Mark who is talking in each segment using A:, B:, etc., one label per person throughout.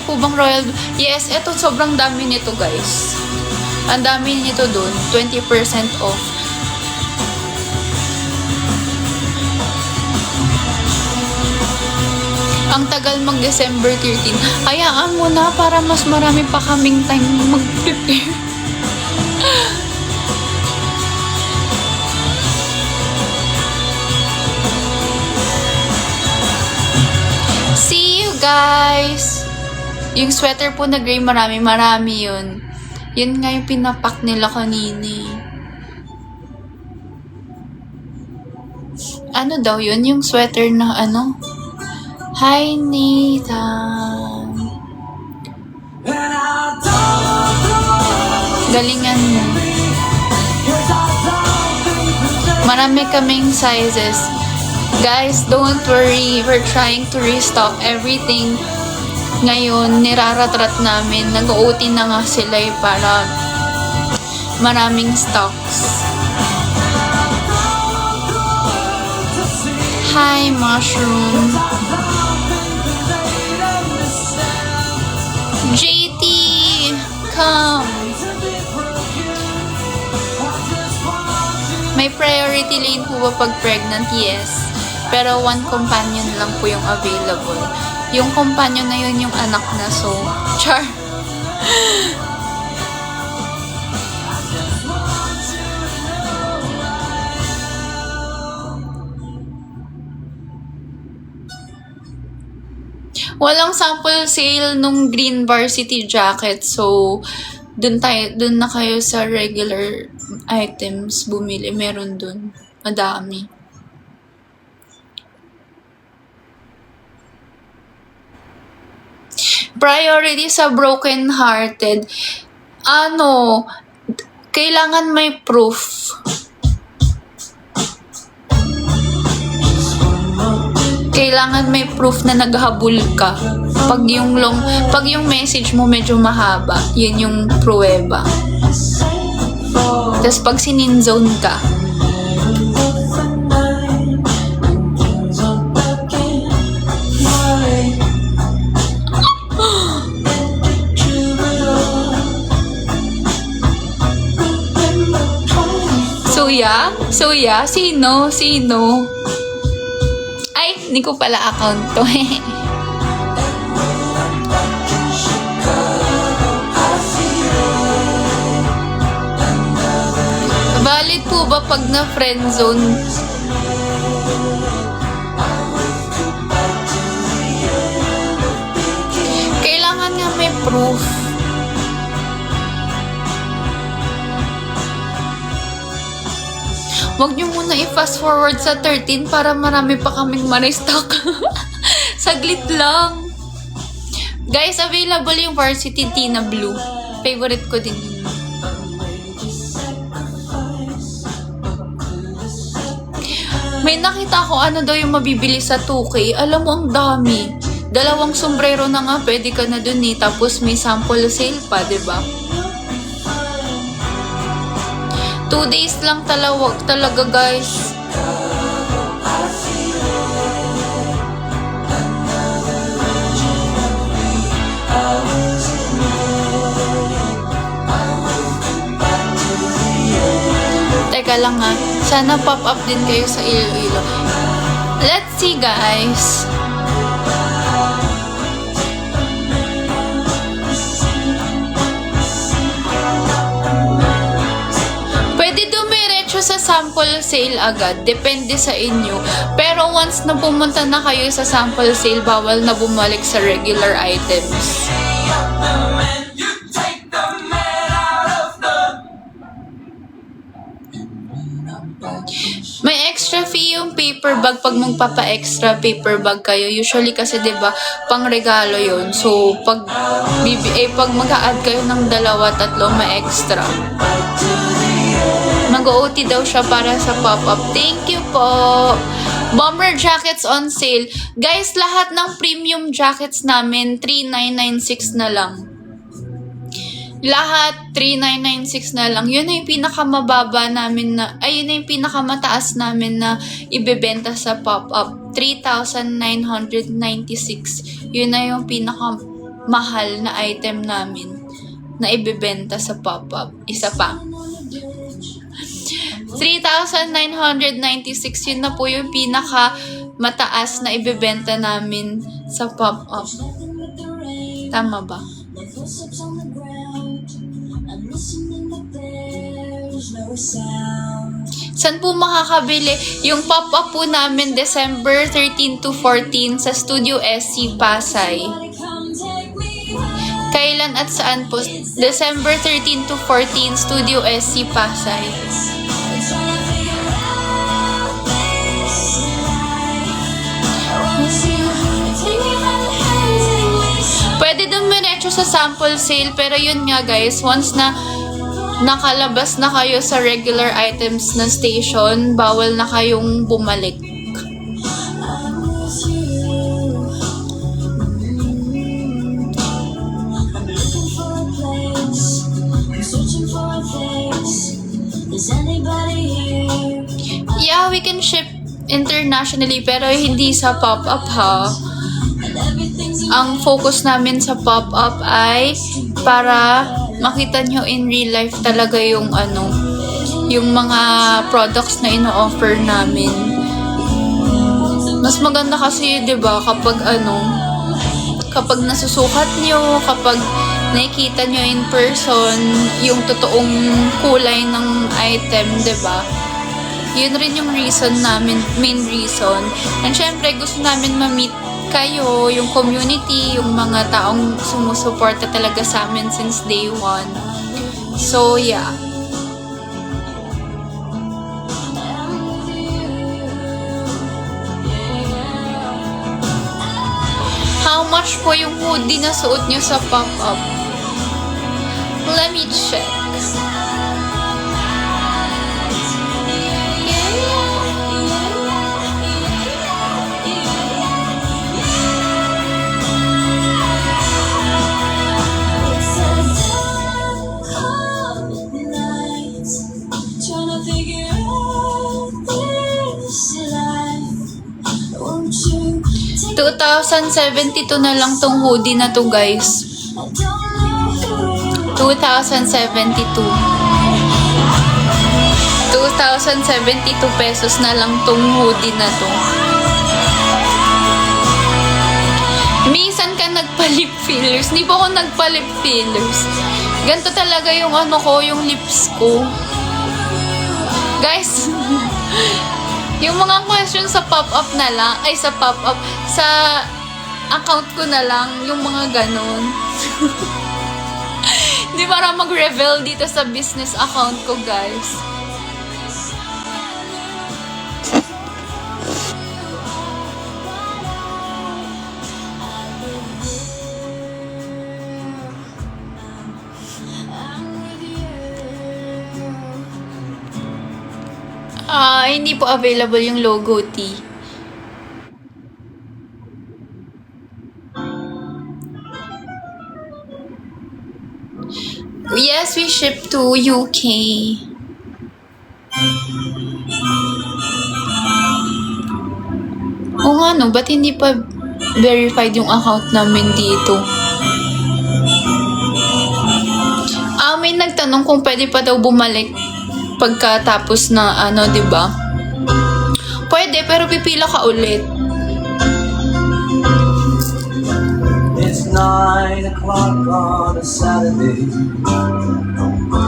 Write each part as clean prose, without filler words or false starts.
A: niyo po bang Royal? Yes, eto sobrang dami nito guys. Ang dami nito dun. 20% off. Ang tagal mag-December 13. Hayaan mo na para mas marami pa kaming time mag-prepare. See you guys! Yung sweater po na gray, marami yun. Yun nga yung pinapak nila kanini. Ano daw yun? Yung sweater na ano? Hi, Nathan. Galingan mo. Marami kaming sizes. Guys, don't worry. We're trying to restock everything. Ngayon, niraratrat namin. Nag-OT na nga sila para maraming stocks. Hi, Mushroom. JT, come. May priority lane po ba pag pregnant? Yes. Pero one companion lang po yung available. Yung companion na yun yung anak na, so, char. Walang sample sale nung green varsity jacket, so dun na kayo sa regular items bumili. Meron dun. Madami. Priority sa broken hearted. Ano, kailangan may proof. Kailangan may proof na naghabol ka. Pag yung message mo medyo mahaba, yun yung pruweba. Tapos pag sininzone ka, Suya? Sino? Ay, hindi ko pala account to. Valid po ba pag na friendzone? Kailangan nga may proof. Huwag niyo muna i-fast forward sa 13 para marami pa kaming ma-restock. Saglit lang. Guys, available yung Varsity Tina Blue. Favorite ko din yun. May nakita ko ano daw yung mabibili sa 2K. Alam mo, ang dami. 2 sombrero na nga, pwede ka na dun eh. Tapos may sample sale pa, diba? 2 days lang talaga guys. Teka lang ha. Sana pop up din kayo sa Iloilo. Let's see guys. Sa sample sale agad, depende sa inyo. Pero once na pumunta na kayo sa sample sale, bawal na bumalik sa regular items. May extra fee yung paper bag pag magpapa-extra paper bag kayo. Usually kasi 'di ba, pang regalo 'yon. So pag mag-a-add kayo ng 2-3, may extra. Mag-OT daw siya para sa pop-up. Thank you po. Bomber jackets on sale. Guys, lahat ng premium jackets namin, 3,996 na lang. Lahat, 3,996 na lang. Yun na yung pinakamababa namin na, yun na yung pinakamataas namin na ibebenta sa pop-up. 3,996. Yun na yung mahal na item namin na ibebenta sa pop-up. Isa pa. 3,996, yun na po yung pinaka mataas na ibebenta namin sa pop-up. Tama ba? Saan po makakabili? Yung pop-up po namin December 13 to 14 sa Studio SC Pasay. Kailan at saan po? December 13 to 14 Studio SC Pasay. Pwede dumiretso sa sample sale, pero yun nga guys, once na nakalabas na kayo sa regular items na station, bawal na kayong bumalik. Yeah, we can ship internationally, pero hindi sa pop-up ha. Ang focus namin sa pop-up ay para makita nyo in real life talaga yung yung mga products na ino-offer namin. Mas maganda kasi, 'di ba, kapag kapag nasusukat nyo, kapag nakikita nyo in person yung totoong kulay ng item, 'di ba? Yun rin yung reason namin, main reason. And syempre, gusto namin ma-meet kayo, yung community, yung mga taong sumusuporta talaga sa amin since day one. So, yeah. How much po yung hoodie na suot nyo sa pop-up? Let me check. $2,072 na lang tong hoodie na to, guys. 2,072 pesos na lang tong hoodie na to. Minsan ka nagpa-lip fillers. Hindi po ako nagpa-lip fillers. Ganito talaga yung yung lips ko. Guys, yung mga questions sa pop-up na lang, sa pop-up, sa account ko na lang, yung mga ganon. Hindi para mag-reveal dito sa business account ko, guys. Hindi po available yung logo tee. Yes, we ship to UK. Oo nga no, ba't hindi pa verified yung account namin dito? May nagtanong kung pwede pa daw bumalik pagkatapos na di ba? Pwede, pero pipila ka ulit. It's 9 o'clock on a Saturday.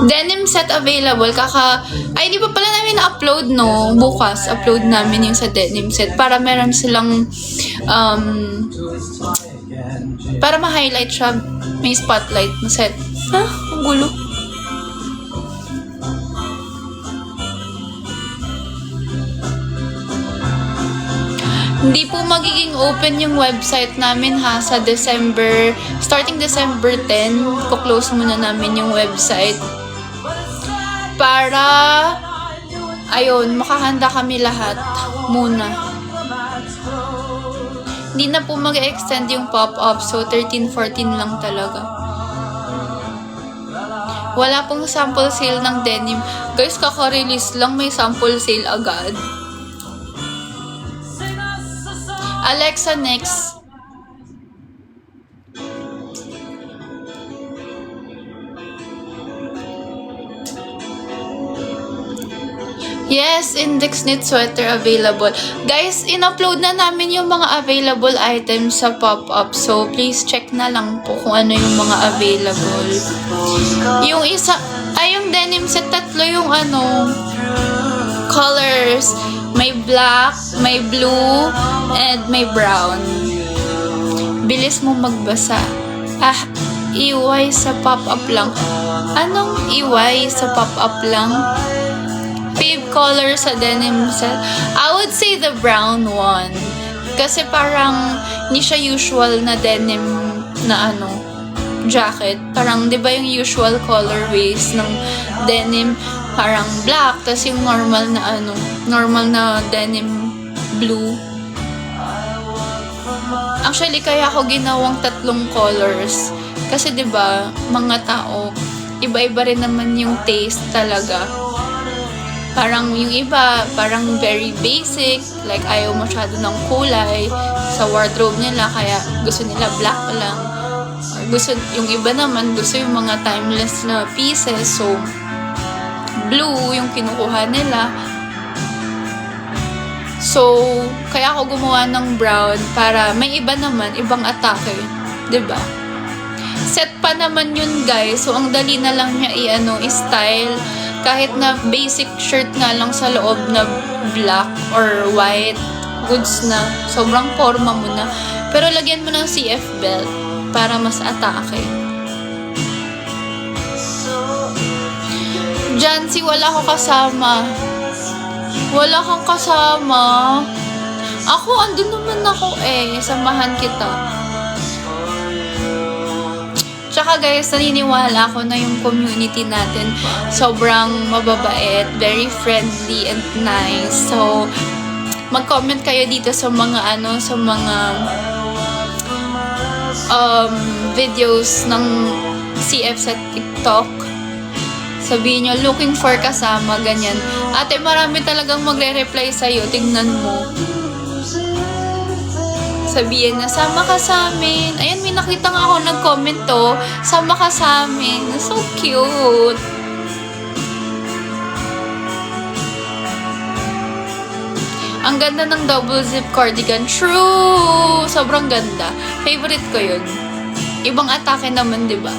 A: Denim set available. Hindi pa pala namin na-upload, no? Bukas, upload namin yung sa denim set para meron silang para ma-highlight siya. May spotlight na set. Ang gulo. Hindi po magiging open yung website namin sa December, starting December 10, kuklose muna namin yung website. Para, makahanda kami lahat muna. Hindi na po mag-extend yung pop-up, so 13-14 lang talaga. Wala pong sample sale ng denim. Guys, kaka-release lang, may sample sale agad. Alexa, next. Yes, index knit sweater available. Guys, in-upload na namin yung mga available items sa pop-up. So, please check na lang po kung ano yung mga available. Yung isa, yung denim set, tatlo yung colors. May black, may blue, and may brown. Bilis mo magbasa. EY sa pop-up lang. Anong EY sa pop-up lang? Fave color sa denim set. I would say the brown one. Kasi parang hindi siya usual na denim na jacket. Parang, di ba yung usual colorways ng denim? Parang black, tas yung normal na denim blue. Actually, kaya ako ginawang tatlong colors. Kasi 'di ba, mga tao, iba-iba rin naman yung taste talaga. Parang yung iba, parang very basic, like ayaw masyado ng kulay sa wardrobe nila, kaya gusto nila black lang. Yung iba naman, gusto yung mga timeless na pieces, so blue yung kinukuha nila. So, kaya ako gumawa ng brown para may iba naman, ibang atake. 'Di ba? Set pa naman yun, guys. So, ang dali na lang niya i-style. Kahit na basic shirt nga lang sa loob na black or white, goods na. Sobrang forma mo na. Pero lagyan mo ng CF belt para mas atake. Jancy, wala ko kasama. Wala kang kasama. Ako, andun naman ako Samahan kita. Tsaka guys, naniniwala ako na yung community natin sobrang mababait, very friendly and nice. So, mag-comment kayo dito sa mga videos ng CF sa TikTok. Sabihin nyo, looking for kasama, ganyan. Ate, marami talagang magre-reply sa'yo. Tingnan mo. Sabihin na, sama ka sa amin. Ayan, may nakita nga ako nag-comment to. Sama ka sa amin. So cute. Ang ganda ng double zip cardigan. True! Sobrang ganda. Favorite ko yun. Ibang atake naman, di ba?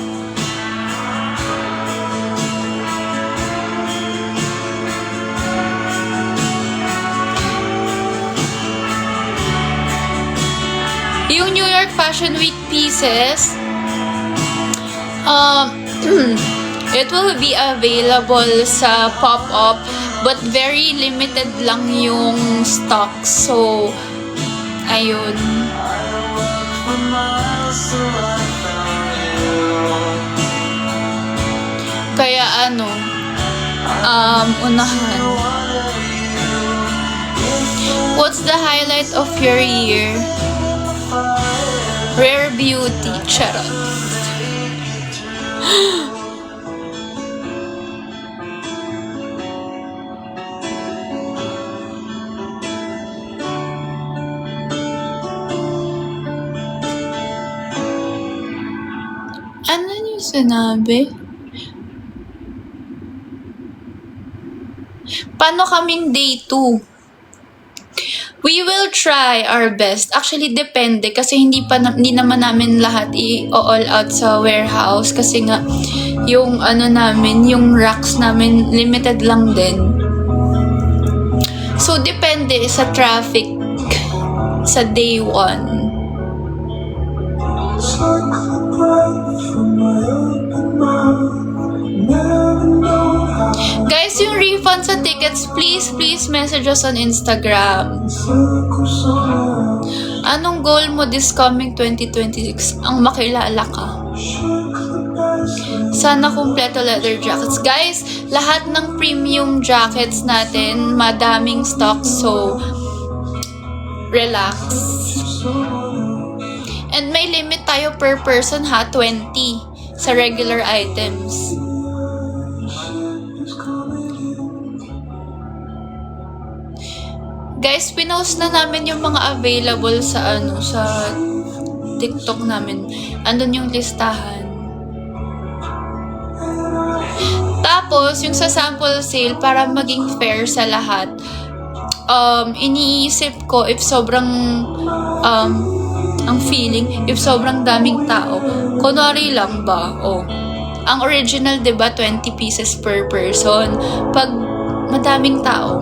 A: Yung New York Fashion Week pieces, it will be available sa pop-up, but very limited lang yung stock. So, ayun. Kaya unahan. What's the highlight of your year? Rare beauty. Charot. Ano yung sinabi? Paano kaming day 2? We will try our best. Actually, depende kasi hindi naman namin lahat i-all out sa warehouse kasi nga yung yung racks namin limited lang din. So, depende sa traffic sa day 1. Guys, yung refund sa tickets, please message us on Instagram. Anong goal mo this coming 2026? Ang makilala ka. Sana kumpleto leather jackets. Guys, lahat ng premium jackets natin, madaming stock, so relax. And may limit tayo per person 20 sa regular items. Guys, pinost na namin yung mga available sa sa TikTok namin. Andun yung listahan. Tapos, yung sa sample sale, para maging fair sa lahat, iniisip ko if sobrang, ang feeling, if sobrang daming tao, kunwari lang ba, ang original, 'di ba, 20 pieces per person. Pag madaming tao,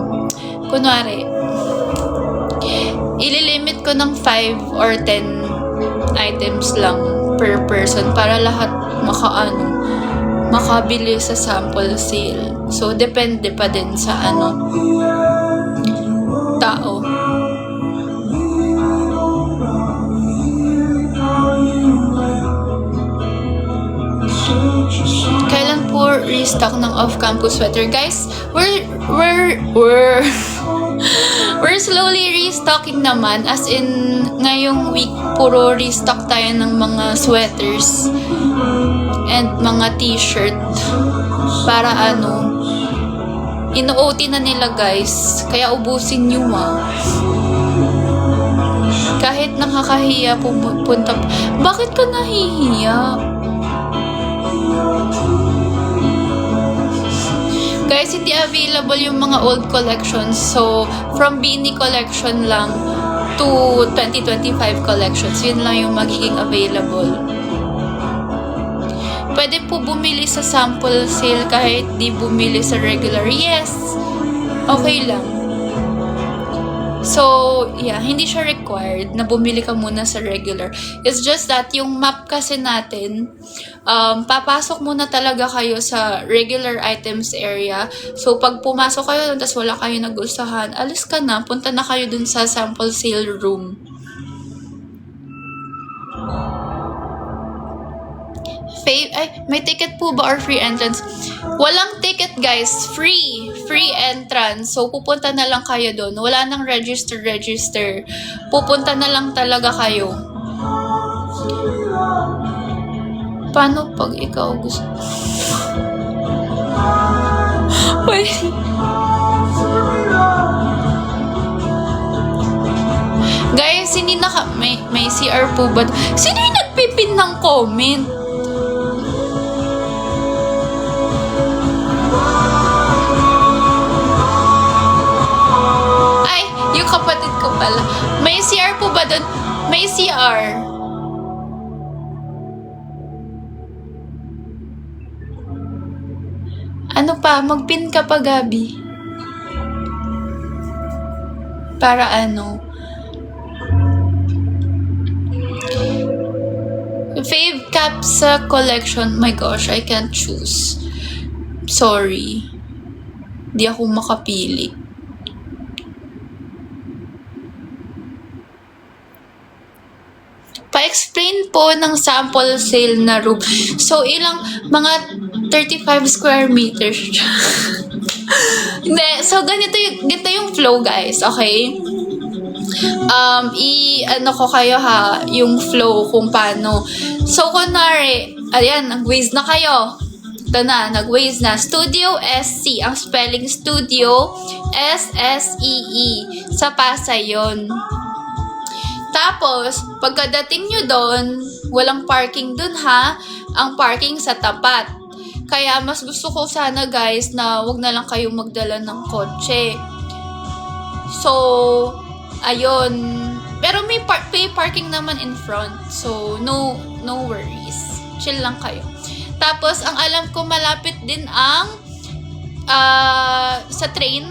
A: kunwari, ililimit ko ng 5 or 10 items lang per person para lahat makabili sa sample sale. So, depende pa din sa tao. Kailan po restock ng off-campus sweater? Guys, we're slowly restocking naman. As in, ngayong week, puro restock tayo ng mga sweaters and mga t-shirt. Para ino-OT na nila, guys. Kaya ubusin nyo, Kahit nakakahiya pumunta. Bakit ka nahihiya? Guys, hindi available yung mga old collections. So, from Beanie collection lang to 2025 collections, yun lang yung magiging available. Pwede po bumili sa sample sale kahit di bumili sa regular. Yes! Okay lang. So, yeah, hindi siya required na bumili ka muna sa regular. It's just that yung map kasi natin, papasok muna talaga kayo sa regular items area. So, pag pumasok kayo tapos wala kayo nagustuhan, alis ka na, punta na kayo dun sa sample sale room. May ticket po ba or free entrance? Walang ticket, guys. Free entrance. So, pupunta na lang kayo doon. Wala nang register. Pupunta na lang talaga kayo. Paano pag ikaw gusto? Guys, hindi may CR po ba? Sino yung nagpipin ng comment? Yung kapatid ko pala. May CR po ba doon? May CR. Ano pa? Mag-pin ka pa, Gabi. Para Fave cap sa collection. My gosh, I can't choose. Sorry. Di ako makapili. Pa-explain po ng sample sale na room. So, ilang mga 35 square meters. Hindi. So, ganito yung flow, guys. Okay? Ko kayo yung flow kung paano. So, kunwari, ayan, nag-waze na kayo. Ito na, nag-waze na. Studio SC. Ang spelling Studio, S-S-E-E. Sa Pasay yun. Tapos, pagkadating nyo doon, walang parking doon ang parking sa tapat. Kaya mas gusto ko sana, guys, na wag na lang kayo magdala ng kotse. So, ayun. Pero may parking naman in front. So, no worries. Chill lang kayo. Tapos, ang alam ko malapit din ang sa train.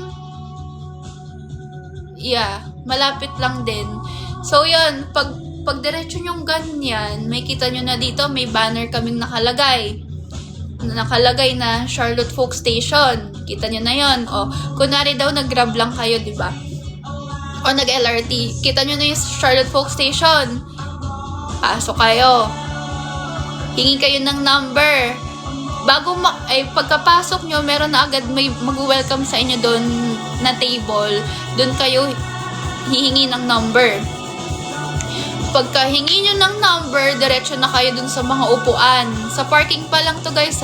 A: Yeah, malapit lang din. So, yun, pag diretso nyong ganyan, may kita nyo na dito, may banner kaming nakalagay. Nakalagay na Charlotte Folk Station. Kita nyo na yun. O, kunwari daw, nag-grab lang kayo, di ba? O, nag-LRT. Kita nyo na yung Charlotte Folk Station. Pasok kayo. Hingi kayo ng number. Pagkapasok nyo, meron na agad may mag-welcome sa inyo doon na table. Doon kayo hihingi ng number. Pagka hingi nyo ng number, diretso na kayo dun sa mga upuan. Sa parking pa lang to, guys,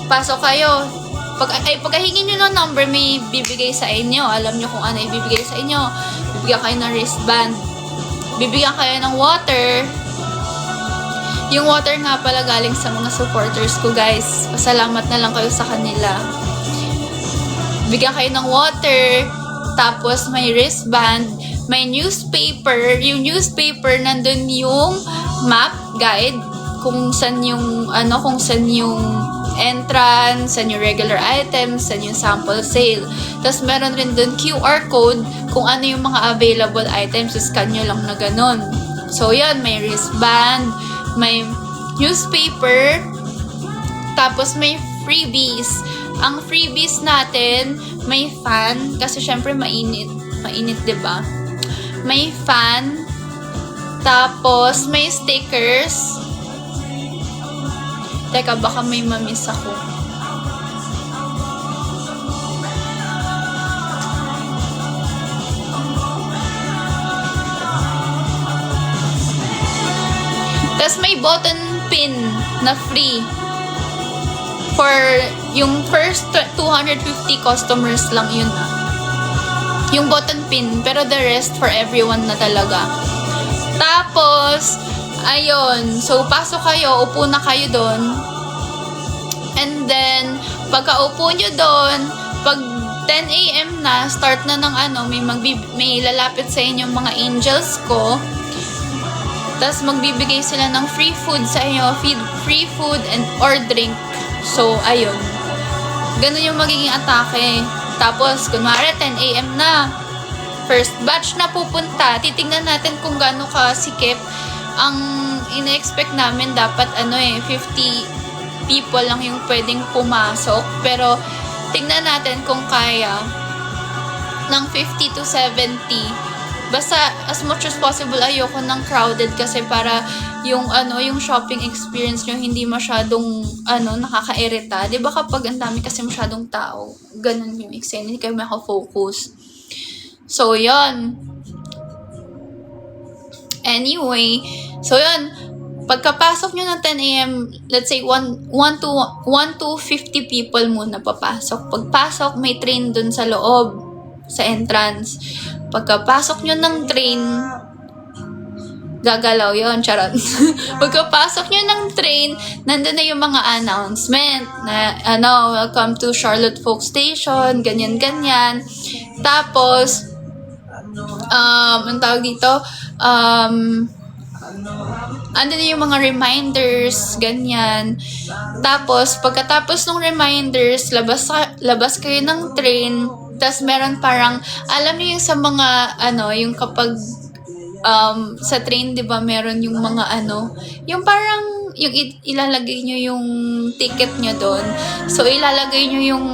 A: Pasok kayo. Pagka hingi nyo ng number, may bibigay sa inyo. Alam nyo kung ano ibibigay sa inyo. Bibigyan kayo ng wristband. Bibigyan kayo ng water. Yung water nga pala galing sa mga supporters ko, guys. Pasalamat na lang kayo sa kanila. bigyan kayo ng water, tapos may wristband, may newspaper. Yung newspaper, nandun yung map, guide, kung saan yung, entrance, saan yung regular items, saan yung sample sale. Tapos meron rin dun QR code kung ano yung mga available items. Scan nyo lang na ganun. So, yan, may wristband, may newspaper, tapos may freebies. Ang freebies natin, may fan, kasi syempre mainit. Mainit, diba? May fan, tapos may stickers. Teka, baka may mamiss ako. Tapos may button pin na free for yung first 250 customers lang yun na. Yung button pin, pero the rest for everyone na talaga. Tapos, ayun. So, pasok kayo, upo na kayo doon. And then, pagka-upo nyo doon, pag 10 a.m. na, start na ng may lalapit sa inyo mga angels ko. Tapos, magbibigay sila ng free food sa inyo. Free food or drink. So, ayun. Ganun yung magiging atake. Tapos, kunwari, 10 a.m. na. First batch na pupunta. Titingnan natin kung gaano kasikip. Ang ina-expect namin dapat 50 people lang yung pwedeng pumasok. Pero, tingnan natin kung kaya ng 50 to 70. Basta, as much as possible, ayoko ng crowded kasi para yung shopping experience nyo hindi masyadong nakakairita. 'Di ba kapag ang dami kasi masyadong tao, ganun yung eksena, hindi kayo maka-focus. So, yon. Anyway, so yon. Pagkapasok nyo ng 10 a.m., let's say 1 to 50 people muna papasok. Pagpasok, may train dun sa loob, sa entrance. Pagkapasok nyo ng train, gagalaw yon, charot. Pagkapasok nyo ng train, nandun na yung mga announcement na, welcome to Charlotte Folk Station, ganyan-ganyan. Tapos, ang tawag dito, andun na yung mga reminders, ganyan. Tapos, pagkatapos ng reminders, labas kayo ng train. Tapos, meron parang, alam niyo yung sa mga, yung kapag, sa train, di ba, meron yung mga yung parang, yung ilalagay nyo yung ticket nyo doon. So, ilalagay nyo yung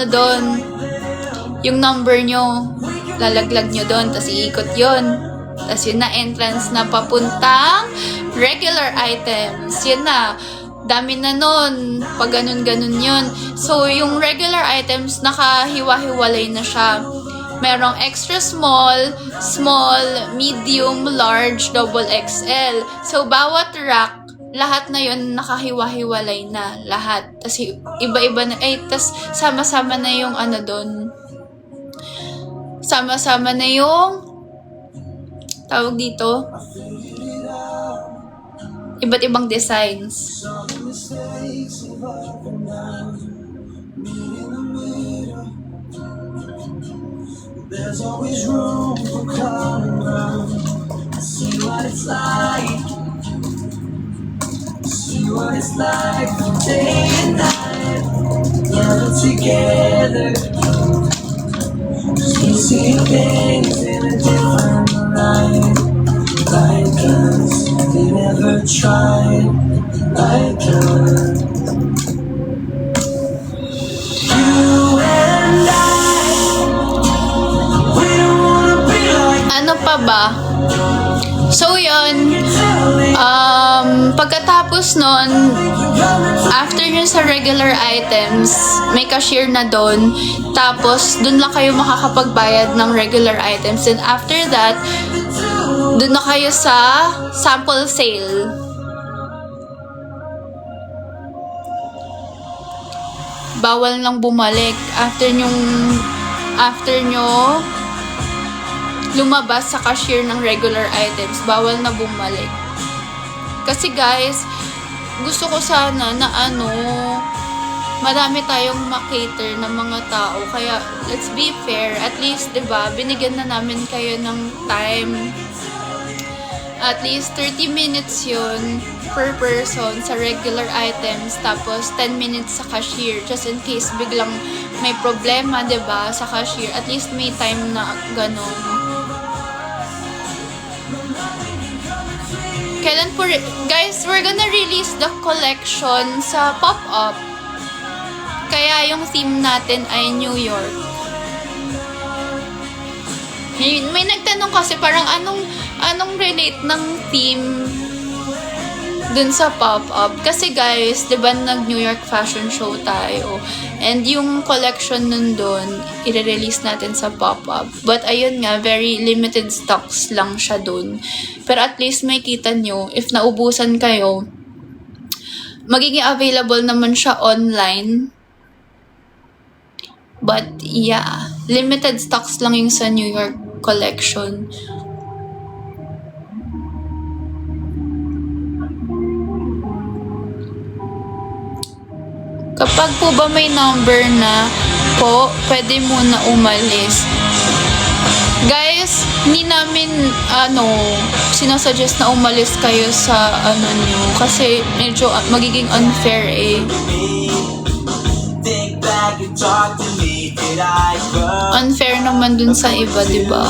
A: doon, yung number nyo, lalaglag nyo doon, tapos iikot yon. Tapos yun na, entrance na papuntang regular items. Yun na, dami na nun. Pag ganun-ganun yun. So, yung regular items, nakahiwa-hiwalay na siya. Merong extra small, medium, large, double XL. So, bawat rack, lahat na yun nakahiwa-hiwalay na. Lahat. Tapos, iba-iba na. Tapos, sama-sama na yung doon. Sama-sama na yung tawag dito, iba't ibang designs. There's always room for coming around. See what it's like. See what it's like day and night. Never together. You see things in a different light. Like us, they never tried. Like us. You and I, we don't wanna be like. Ano pa ba? So, yun. Pagkatapos nun, after yun sa regular items, may cashier na doon. Tapos, dun lang kayo makakapagbayad ng regular items. And after that, dun na kayo sa sample sale. Bawal lang bumalik. After nyo lumabas sa cashier ng regular items, bawal na bumalik. Kasi guys, gusto ko sana na madami tayong makater ng mga tao. Kaya, let's be fair. At least, diba, binigyan na namin kayo ng time. At least 30 minutes yun per person sa regular items. Tapos, 10 minutes sa cashier. Just in case biglang may problema, diba, sa cashier. At least may time na ganon. Kailan po, guys, we're gonna release the collection sa pop-up. Kaya yung theme natin ay New York. May nagtanong kasi parang anong relate ng theme dun sa pop-up. Kasi guys, di ba nag-New York Fashion Show tayo? And yung collection nun dun, i-release natin sa pop-up. But ayun nga, very limited stocks lang siya dun. Pero at least may kita nyo, if naubusan kayo, magiging available naman siya online. But yeah, limited stocks lang yung sa New York collection. Kapag po ba may number na po, pwede muna umalis. Guys, hindi namin, sinasuggest na umalis kayo sa, nyo. Kasi medyo magiging unfair eh. Unfair naman dun sa iba, diba?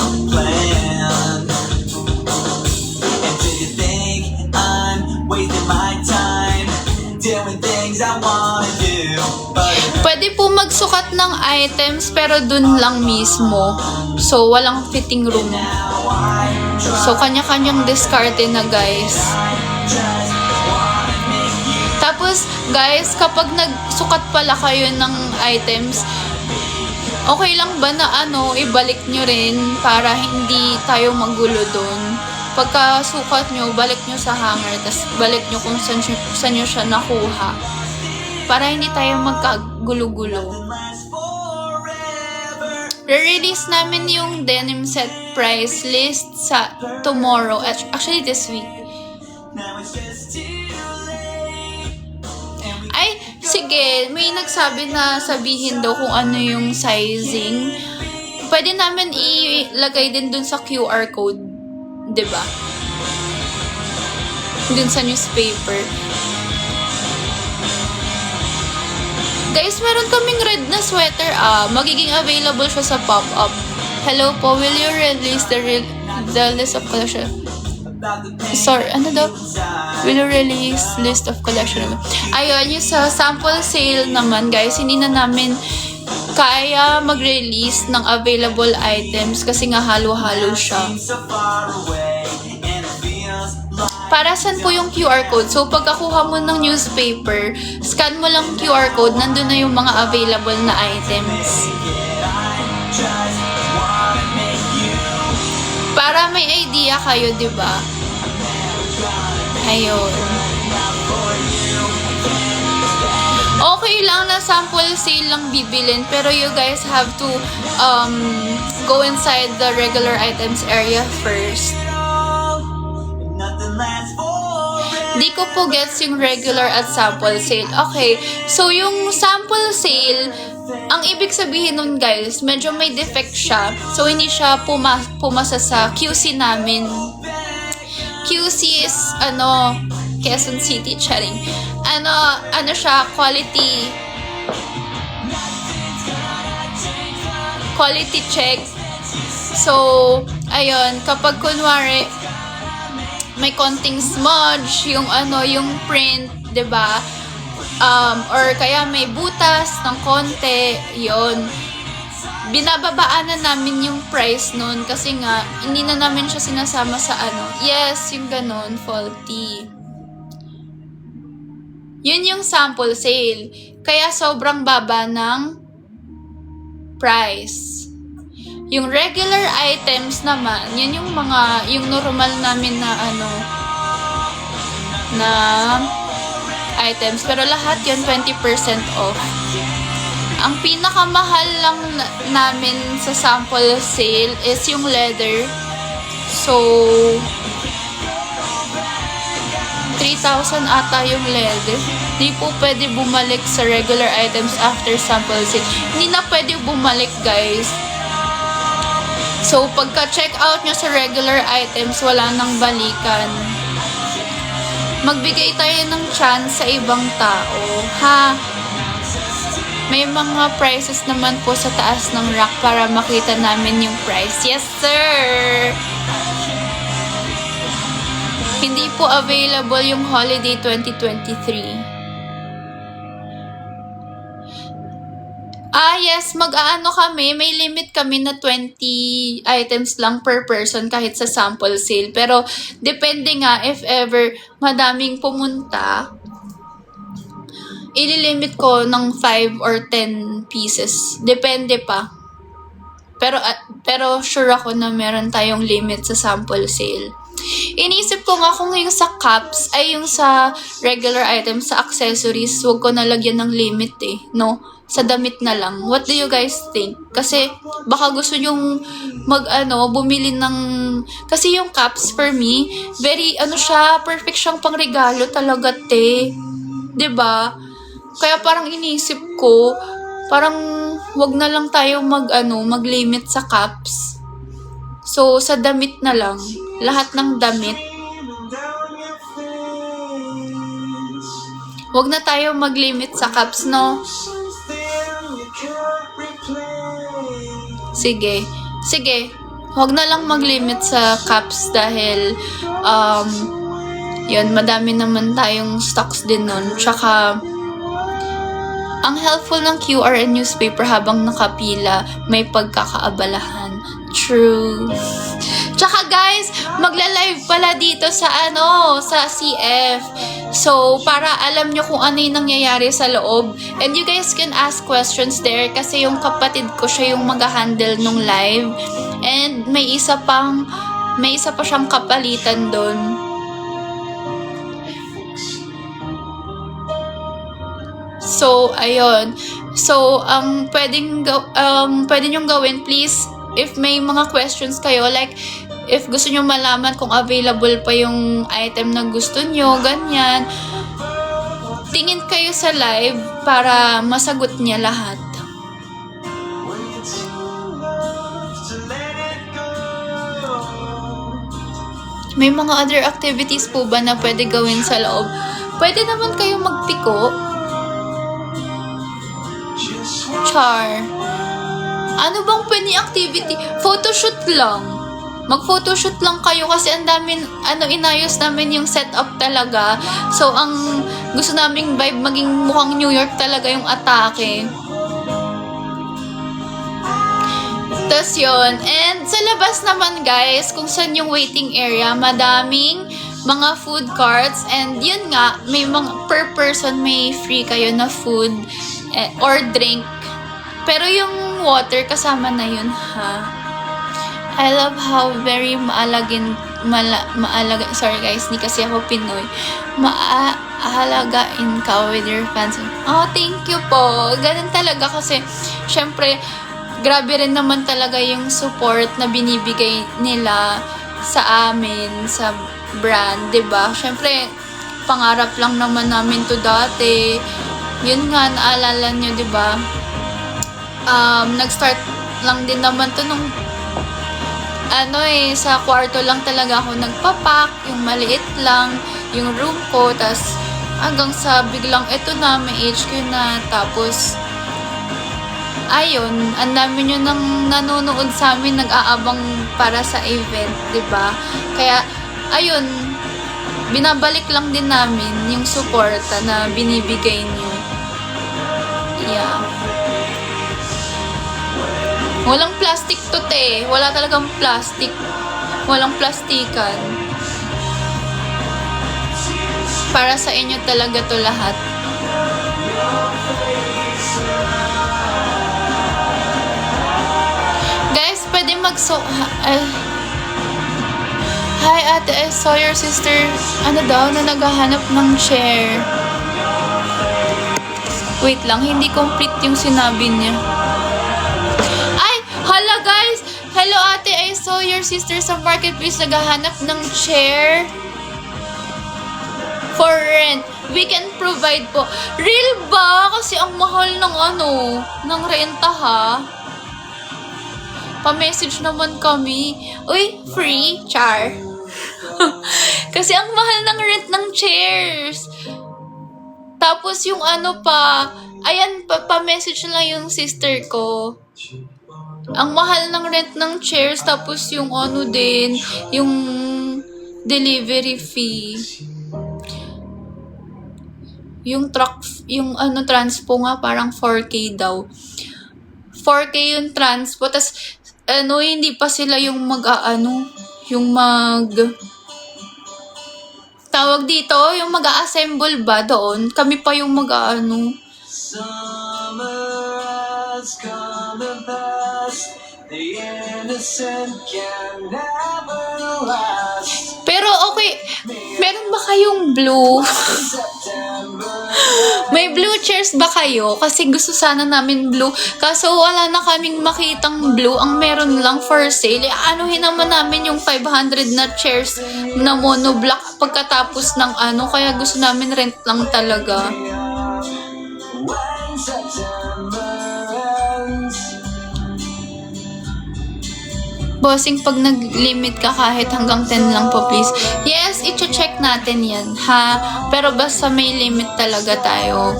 A: Pwede po magsukat ng items pero dun lang mismo. So, walang fitting room. So, kanya-kanyang diskarte na, guys. Tapos, guys, kapag nagsukat pala kayo ng items, okay lang ba na ibalik nyo rin para hindi tayo magulo dun? Pagka sukat nyo, balik nyo sa hanger, tapos balik nyo kung saan nyo siya nakuha. Para hindi tayo magkagulo-gulo. Re-release namin yung denim set price list sa tomorrow. Actually, this week. Ay, sige. May nagsabi na sabihin daw kung ano yung sizing. Pwede namin ilagay din dun sa QR code. Diba? Dun sa newspaper. Guys, meron kaming red na sweater. Magiging available siya sa pop-up. Hello po, will you release the list of collection? Sorry, ano daw? Will you release list of collection? Ayun, yung sa sample sale naman, guys, hindi na namin kaya mag-release ng available items kasi nga halo-halo siya. Para saan po yung QR code? So, pagkakuha mo ng newspaper, scan mo lang QR code, nandun na yung mga available na items. Para may idea kayo, di ba? Ayun. Okay lang na sample sale lang bibilin, pero you guys have to go inside the regular items area first. Di ko po gets yung regular at sample sale. Okay, so yung sample sale, ang ibig sabihin nun, guys, medyo may defect siya. So, hindi siya pumasa sa QC namin. QC is, Quezon City, charing. Ano siya, quality check. So, ayun, kapag kunwari, may konting smudge, yung print, 'di ba? Or kaya may butas ng konti, 'yon. Binababaan na namin yung price noon kasi nga hindi na namin siya sinasama sa Yes, yung ganon, faulty. Yun yung sample sale. Kaya sobrang baba ng price. Yung regular items naman, yan yung yung normal namin na na items. Pero lahat yun 20% off. Ang pinakamahal lang namin sa sample sale is yung leather. So, 3,000 ata yung leather. Di po pwede bumalik sa regular items after sample sale. Hindi na pwede bumalik, guys. So, pagka-check out nyo sa regular items, wala nang balikan. Magbigay tayo ng chance sa ibang tao, ha? May mga prices naman po sa taas ng rack para makita namin yung price. Yes, sir! Hindi po available yung holiday 2023. Yes, mag-aano kami, may limit kami na 20 items lang per person kahit sa sample sale. Pero, depende nga if ever madaming pumunta, ililimit ko ng 5 or 10 pieces. Depende pa. Pero sure ako na meron tayong limit sa sample sale. Inisip ko nga kung yung sa cups ay yung sa regular items, sa accessories, wag ko nalagyan ng limit no? Sa damit na lang. What do you guys think? Kasi baka gusto nyong bumili ng, kasi yung cups for me, very siya, perfect siyang pangregalo talaga, te. 'Di ba? Kaya parang inisip ko, parang wag na lang tayo mag-limit sa cups. So, sa damit na lang. Lahat ng damit. Wag na tayo mag-limit sa cups, no? Sige. Wag na lang mag-limit sa cups dahil, yun, madami naman tayong stocks din nun. Tsaka, ang helpful ng QR and newspaper habang nakapila, may pagkakaabalahan. True. Tsaka guys, magla-live pala dito sa sa CF. So, para alam nyo kung ano yung nangyayari sa loob. And you guys can ask questions there kasi yung kapatid ko, siya yung mag-handle nung live. And may isa pa siyang kapalitan doon. So, ayun. So, pwede nyong gawin, please, if may mga questions kayo, like, if gusto nyo malaman kung available pa yung item na gusto nyo, ganyan, tingin kayo sa live para masagot niya lahat. May mga other activities po ba na pwede gawin sa loob? Pwede naman kayo magpiko. Char. Ano bang pwede activity? Photoshoot lang. Mag-photoshoot lang kayo kasi ang dami, inayos namin yung setup talaga. So, ang gusto naming vibe maging mukhang New York talaga yung atake. Tas yun. And sa labas naman, guys, kung saan yung waiting area, madaming mga food carts. And yun nga, may mga per person may free kayo na food or drink. Pero yung water, kasama na yun, ha? I love how very sorry guys, hindi kasi ako Pinoy. Maaalagain ka with your fans. Oh, thank you po. Ganun talaga kasi, syempre, grabe rin naman talaga yung support na binibigay nila sa amin, sa brand, 'di ba? Syempre, pangarap lang naman namin to dati. Yun nga, naalala nyo, 'di ba? Nag-start lang din naman to nung sa kwarto lang talaga ako nagpapak, yung maliit lang, yung room ko, tas hanggang sa biglang eto na, may HQ na, tapos ayun, ang dami nyo nang nanonood sa amin, nag-aabang para sa event, 'di ba? Kaya, ayun, binabalik lang din namin yung suporta na binibigay nyo. Yeah. Walang plastic to, te. Wala talagang plastic. Walang plastikan. Para sa inyo talaga to lahat. Guys, pwede Hi, ate. I saw your sister. Na naghahanap ng chair. Wait lang, hindi complete yung sinabi niya. Hala guys! Hello ate, I saw your sister sa marketplace naghahanap ng chair. For rent. We can provide po. Real ba? Kasi ang mahal ng ng renta ha. Pa-message naman kami. Uy, free? Char. Kasi ang mahal ng rent ng chairs. Tapos yung ayan, pa-message lang yung sister ko. Ang mahal ng rent ng chairs, tapos yung din, yung delivery fee. Yung truck, yung transpo nga, parang 4K daw. 4K yung transpo, tas hindi pa sila yung tawag dito, yung mag-a-assemble ba doon? Kami pa yung Pero okay, meron ba kayong blue? May blue chairs ba kayo? Kasi gusto sana namin blue. Kaso wala na kaming makitang blue. Ang meron lang for sale. Anuhin naman namin yung 500 na chairs na monoblock pagkatapos ng Kaya gusto namin rent lang talaga. Bossing, pag nag-limit ka kahit hanggang 10 lang po, please. Yes, i-check natin yan, ha? Pero basta may limit talaga tayo.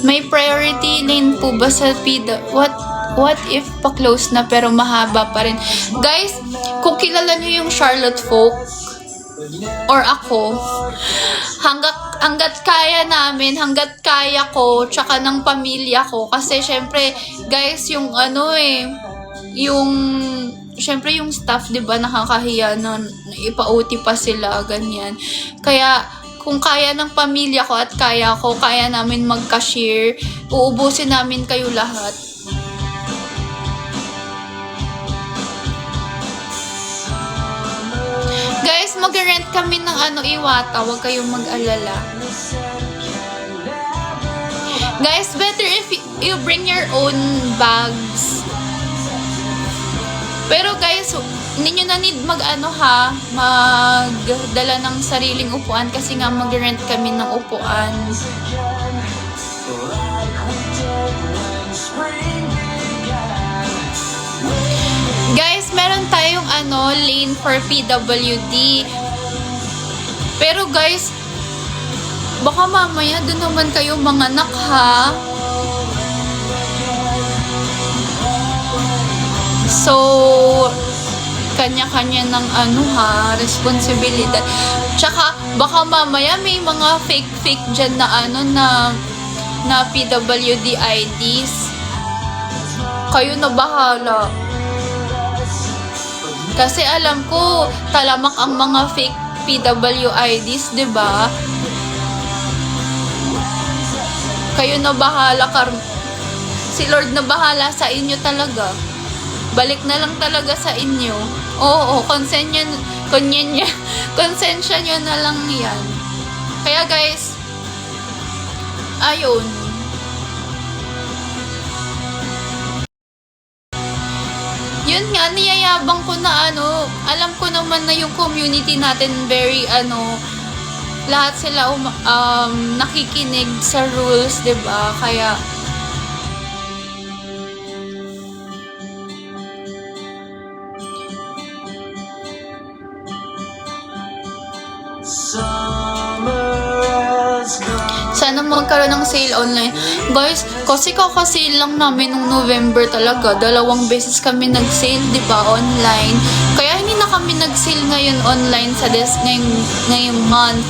A: May priority lane po ba sa PIDA? What if pa-close na pero mahaba pa rin? Guys, kung kilala nyo yung Charlotte Folk, or ako, hanggat kaya namin, hanggat kaya ko, tsaka ng pamilya ko. Kasi syempre, guys, yung syempre yung staff, di ba, nakakahiya na ipa-OT pa sila, ganyan. Kaya, kung kaya ng pamilya ko at kaya namin mag-cashier, uubusin namin kayo lahat. Guys, mag-rent kami ng Iwata. Huwag kayong mag-alala. Guys, better if you bring your own bags. Pero guys, hindi nyo na need magdala ng sariling upuan kasi nga mag-rent kami ng upuan. Guys, meron tayong lane for PWD. Pero guys, baka mamaya doon naman kayo manganak, ha? So, kanya-kanya ng responsibilidad. Tsaka, baka mamaya may mga fake dyan na PWD IDs. Kayo na bahala. Kasi alam ko, talamak ang mga fake PWIDs, di ba? Kayo na bahala, si Lord na bahala sa inyo talaga. Balik na lang talaga sa inyo. Oo, konsensya nyo na lang yan. Kaya guys, ayun. Yun nga, niyayabang ko na alam ko naman na yung community natin very lahat sila nakikinig sa rules, 'di ba? Kaya sana magkaroon ng sale online. Guys, kasi kaka-sale lang namin nung November talaga. 2 beses kami nag-sale, di ba, online. Kaya hindi na kami nag-sale ngayon online sa desk ngayong month.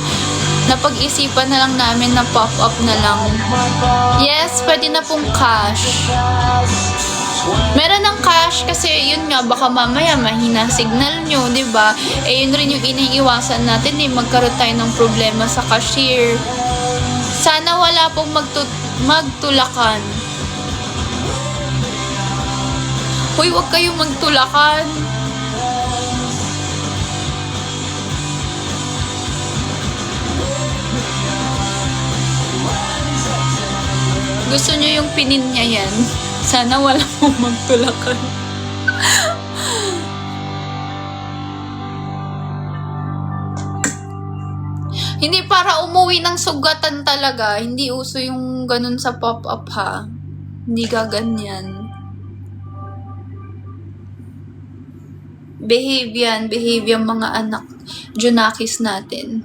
A: Napag-isipan na lang namin na pop-up na lang. Yes, pwede na pong cash. Meron ng cash kasi yun nga, baka mamaya mahina signal nyo, di ba? Yun rin yung iniiwasan natin, magkaroon tayo ng problema sa cashier. Sana wala pong magtulakan. Hoy, wag kayong magtulakan. Gusto nyo yung pinin niya yan. Sana wala pong magtulakan. Hindi para umuwi ng sugatan talaga. Hindi uso yung ganun sa pop-up ha. Hindi gaganyan. Behave yan mga anak. Junakis natin.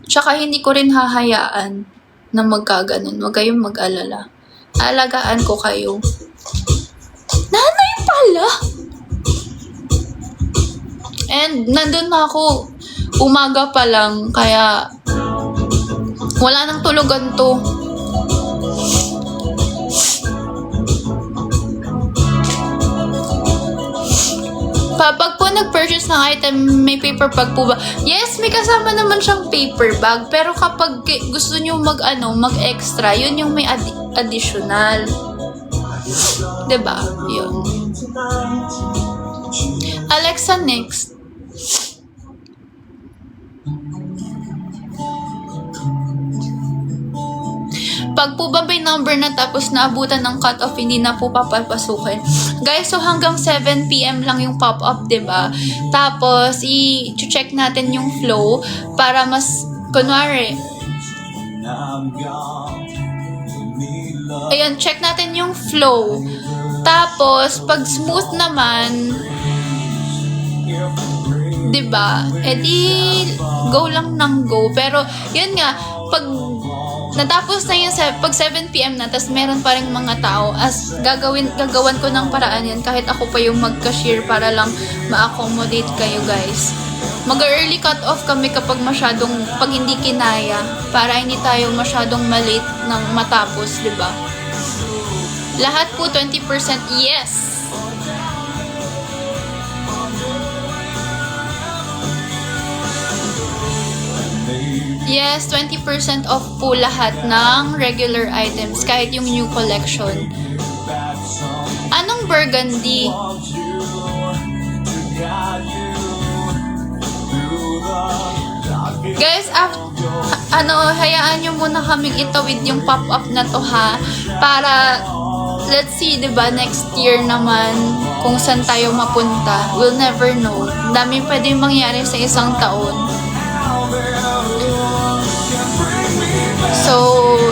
A: Tsaka hindi ko rin hahayaan na magkaganon. Huwag kayong mag-alala. Alagaan ko kayo. Nanay pala! And nandun na ako. Umaga pa lang. Kaya wala nang tulugan to. Pag po nag-purchase ng item, may paper bag po ba? Yes, may kasama naman siyang paper bag. Pero kapag gusto nyo mag-extra, yun yung may additional. Diba? Yun. Alexa, next. Pag po ba may number na tapos naabutan ng cut-off, hindi na po papapasukin. Guys, so hanggang 7 p.m. lang yung pop-up, diba? Tapos, i-check natin yung flow para mas, kunwari, ayan, check natin yung flow. Tapos, pag smooth naman, diba? Edi, go lang ng go. Pero, yun nga, pag natapos na yun pag 7 p.m. na, tas meron pa rin mga tao, gagawan ko ng paraan yan kahit ako pa yung mag-cashier para lang ma-accommodate kayo guys. Mag-early cut-off kami kapag pag hindi kinaya, para hindi tayo masyadong malate ng matapos, diba? Lahat po 20% yes! Yes, 20% off po lahat ng regular items, kahit yung new collection. Anong burgundy? Guys, hayaan nyo muna kaming itawid yung pop-up na to ha. Para, let's see, diba, next year naman, kung saan tayo mapunta. We'll never know. Dami pwedeng mangyari sa isang taon. So,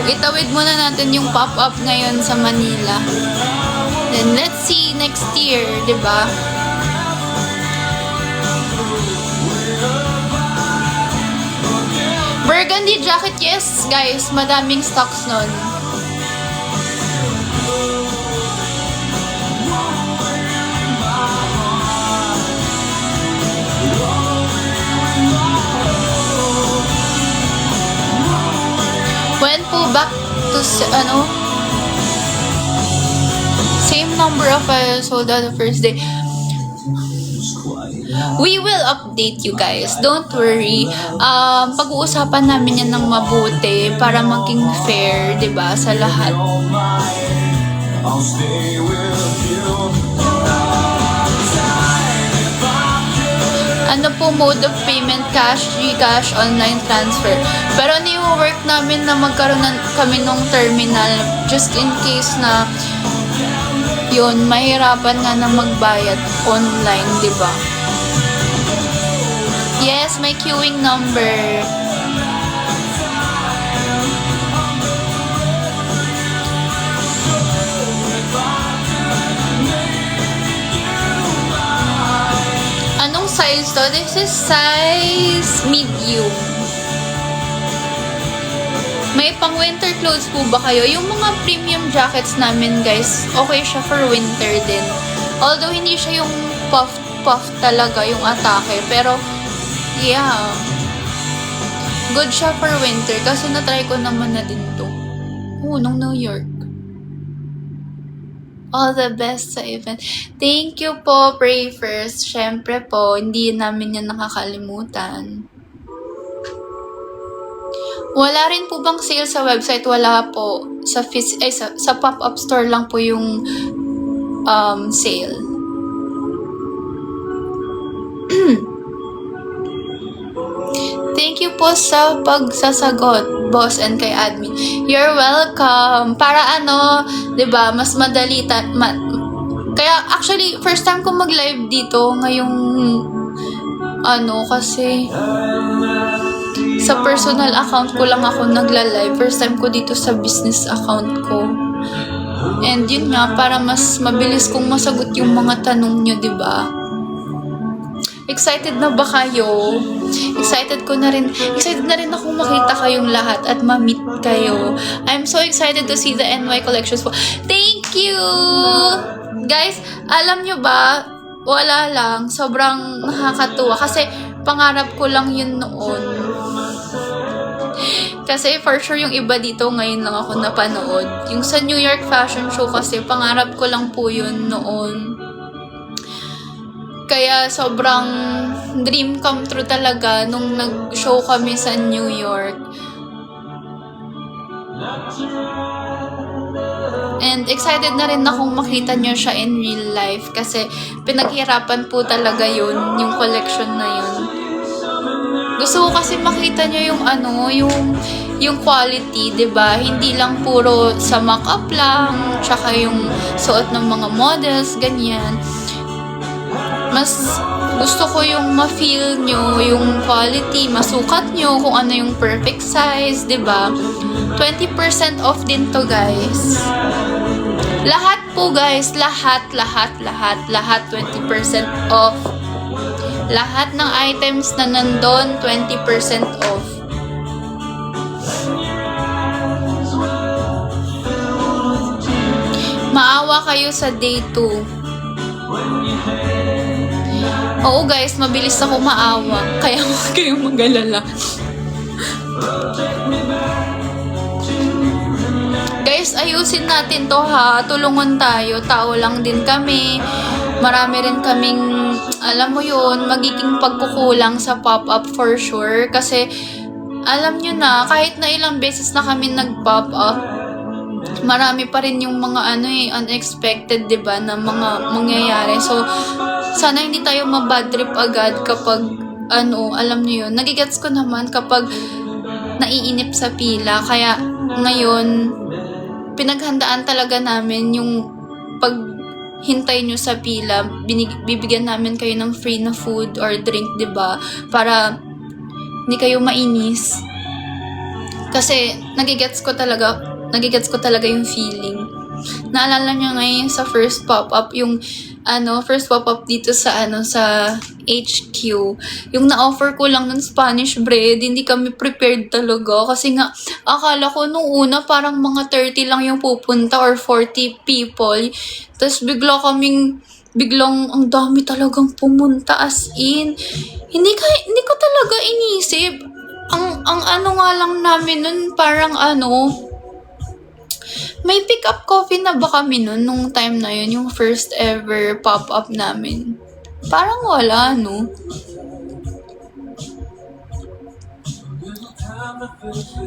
A: itawid muna natin yung pop-up ngayon sa Manila. Then, let's see next year, diba? Burgundy jacket, yes, guys. Madaming stocks nun. When po back to, same number of files sold on the first day. We will update you guys. Don't worry. Pag-uusapan namin yan ng mabuti para maging fair, diba, sa lahat. Ano po mode of payment? Cash, Gcash, online transfer. Pero ni-work namin na magkaroon kami ng terminal just in case na yun, mahirapan nga na magbayad online, diba? Yes, may queuing number. Anong size to? This is size medium. May pang winter clothes po ba kayo? Yung mga premium jackets namin guys, okay siya for winter din. Although hindi siya yung puff talaga yung atake. Pero, yeah. Good siya for winter kasi na-try ko naman na din to. Nung New York. All the best sa event. Thank you po, Pray First. Syempre po, hindi namin yan nakakalimutan. Wala rin po bang sale sa website? Wala po. Sa pop-up store lang po yung sale. Thank you po sa pagsasagot, boss, and kay admin. You're welcome. Para 'di ba, mas madali kaya actually first time ko mag-live dito ngayong Kasi sa personal account ko lang ako nagla-live. First time ko dito sa business account ko. And yun nga, para mas mabilis kong masagot yung mga tanong nyo, diba? Excited na ba kayo? Excited na rin akong makita kayong lahat at ma-meet kayo. I'm so excited to see the NY collections po. Thank you! Guys, alam nyo ba, wala lang, sobrang nakakatuwa kasi pangarap ko lang yun noon. Kasi for sure yung iba dito ngayon lang ako napanood. Yung sa New York Fashion Show kasi pangarap ko lang po yun noon. Kaya sobrang dream come true talaga nung nag-show kami sa New York. And excited na rin akong makita nyo siya in real life kasi pinaghirapan po talaga yun, yung collection na yun. Gusto ko kasi makita nyo yung quality, 'di ba? Hindi lang puro sa makeup lang, tsaka yung suot ng mga models, ganyan. Mas gusto ko yung ma-feel nyo yung quality, masukat nyo kung ano yung perfect size, 'di ba? 20% off din to, guys. Lahat po, guys, lahat 20% off. Lahat ng items na nandun, 20% off. Maawa kayo sa day 2. Oo, guys, mabilis ako maawa. Kaya huwag kayong mag-alala. Guys, ayusin natin to, ha. Tulungan tayo. Tao lang din kami. Marami rin kaming, alam mo yun, magiging pagkukulang sa pop-up for sure. Kasi, alam nyo na, kahit na ilang beses na kami nag-pop-up, marami pa rin yung mga unexpected, 'di ba, na mga mangyayari. So, sana hindi tayo mabad trip agad kapag alam niyo yun. Nagigets ko naman kapag naiinip sa pila. Kaya ngayon pinaghandaan talaga namin yung paghintay nyo sa pila. Bibigyan namin kayo ng free na food or drink, 'di ba? Para hindi kayo mainis. Kasi nagigets ko talaga yung feeling. Naalala niyo ngayon sa first pop-up, yung first pop-up dito sa sa HQ. Yung na-offer ko lang ng Spanish bread, hindi kami prepared talaga. Kasi nga, akala ko nung una parang mga 30 lang yung pupunta or 40 people. Tapos biglang ang dami talagang pumunta, as in. Hindi ko talaga inisip. Ang nga lang namin nun, parang may pick-up coffee na ba kami nun nung time na yun, yung first ever pop-up namin? Parang wala, no?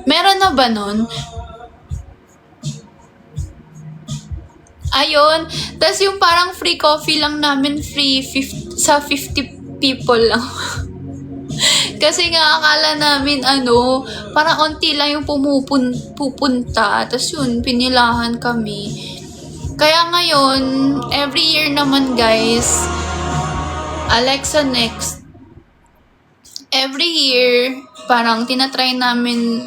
A: Meron na ba nun? Ayun. Tapos yung parang free coffee lang namin, sa 50 people lang. Kasi nga akala namin parang onti lang yung pupunta. Tapos yun, pinilahan kami. Kaya ngayon, every year naman, guys, Alexa Next, every year, parang tinatry namin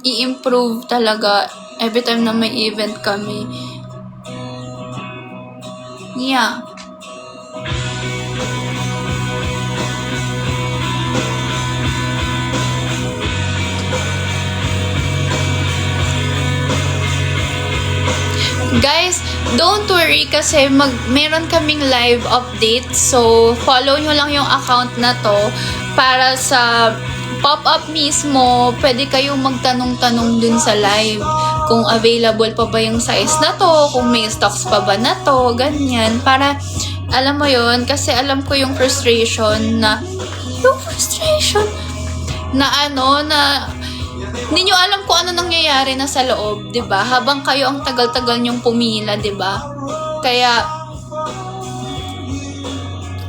A: i-improve talaga every time na may event kami. Yeah. Guys, don't worry kasi meron kaming live update. So, follow nyo lang yung account na to para sa pop-up mismo, pwede kayong magtanong-tanong dun sa live kung available pa ba yung size na to, kung may stocks pa ba na to, ganyan. Para, alam mo yun, kasi alam ko yung frustration na hindi nyo alam kung ano nangyayari na sa loob, 'di ba? Habang kayo ang tagal-tagal nyong pumila, 'di ba? Kaya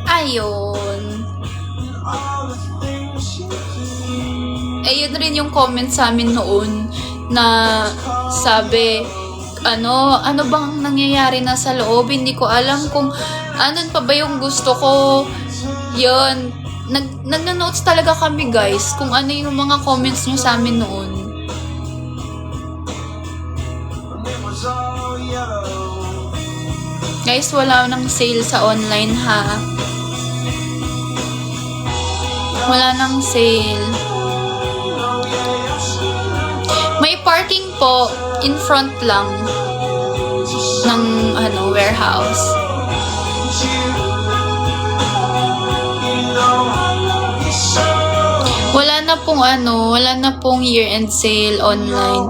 A: ayun. Ayun rin yung comment sa amin noon na sabi, ano bang nangyayari na sa loob? Hindi ko alam kung ano pa ba yung gusto ko. Yun. nagno-notes talaga kami guys kung ano yung mga comments nyo sa amin noon. Guys, wala nang sale sa online ha. Wala nang sale. May parking po in front lang ng warehouse. Wala na pong year-end sale online.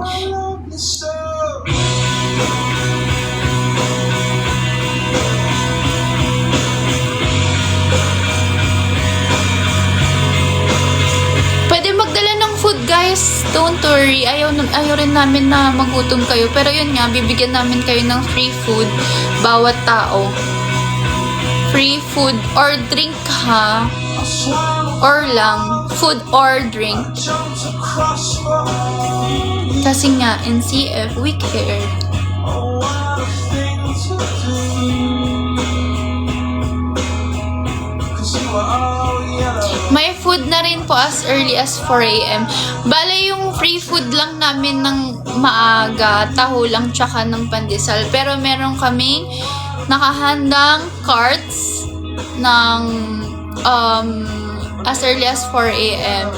A: Pwede magdala ng food guys, don't worry. Ayaw rin namin na magutom kayo. Pero yun nga, bibigyan namin kayo ng free food bawat tao. Free food or drink ha. Or lang, food or drink. Kasi nga, NCF, we care. May food na rin po as early as 4 a.m. Bale, yung free food lang namin ng maaga, taho lang tsaka ng pandesal. Pero meron kaming nakahandang carts ng as early as 4 a.m.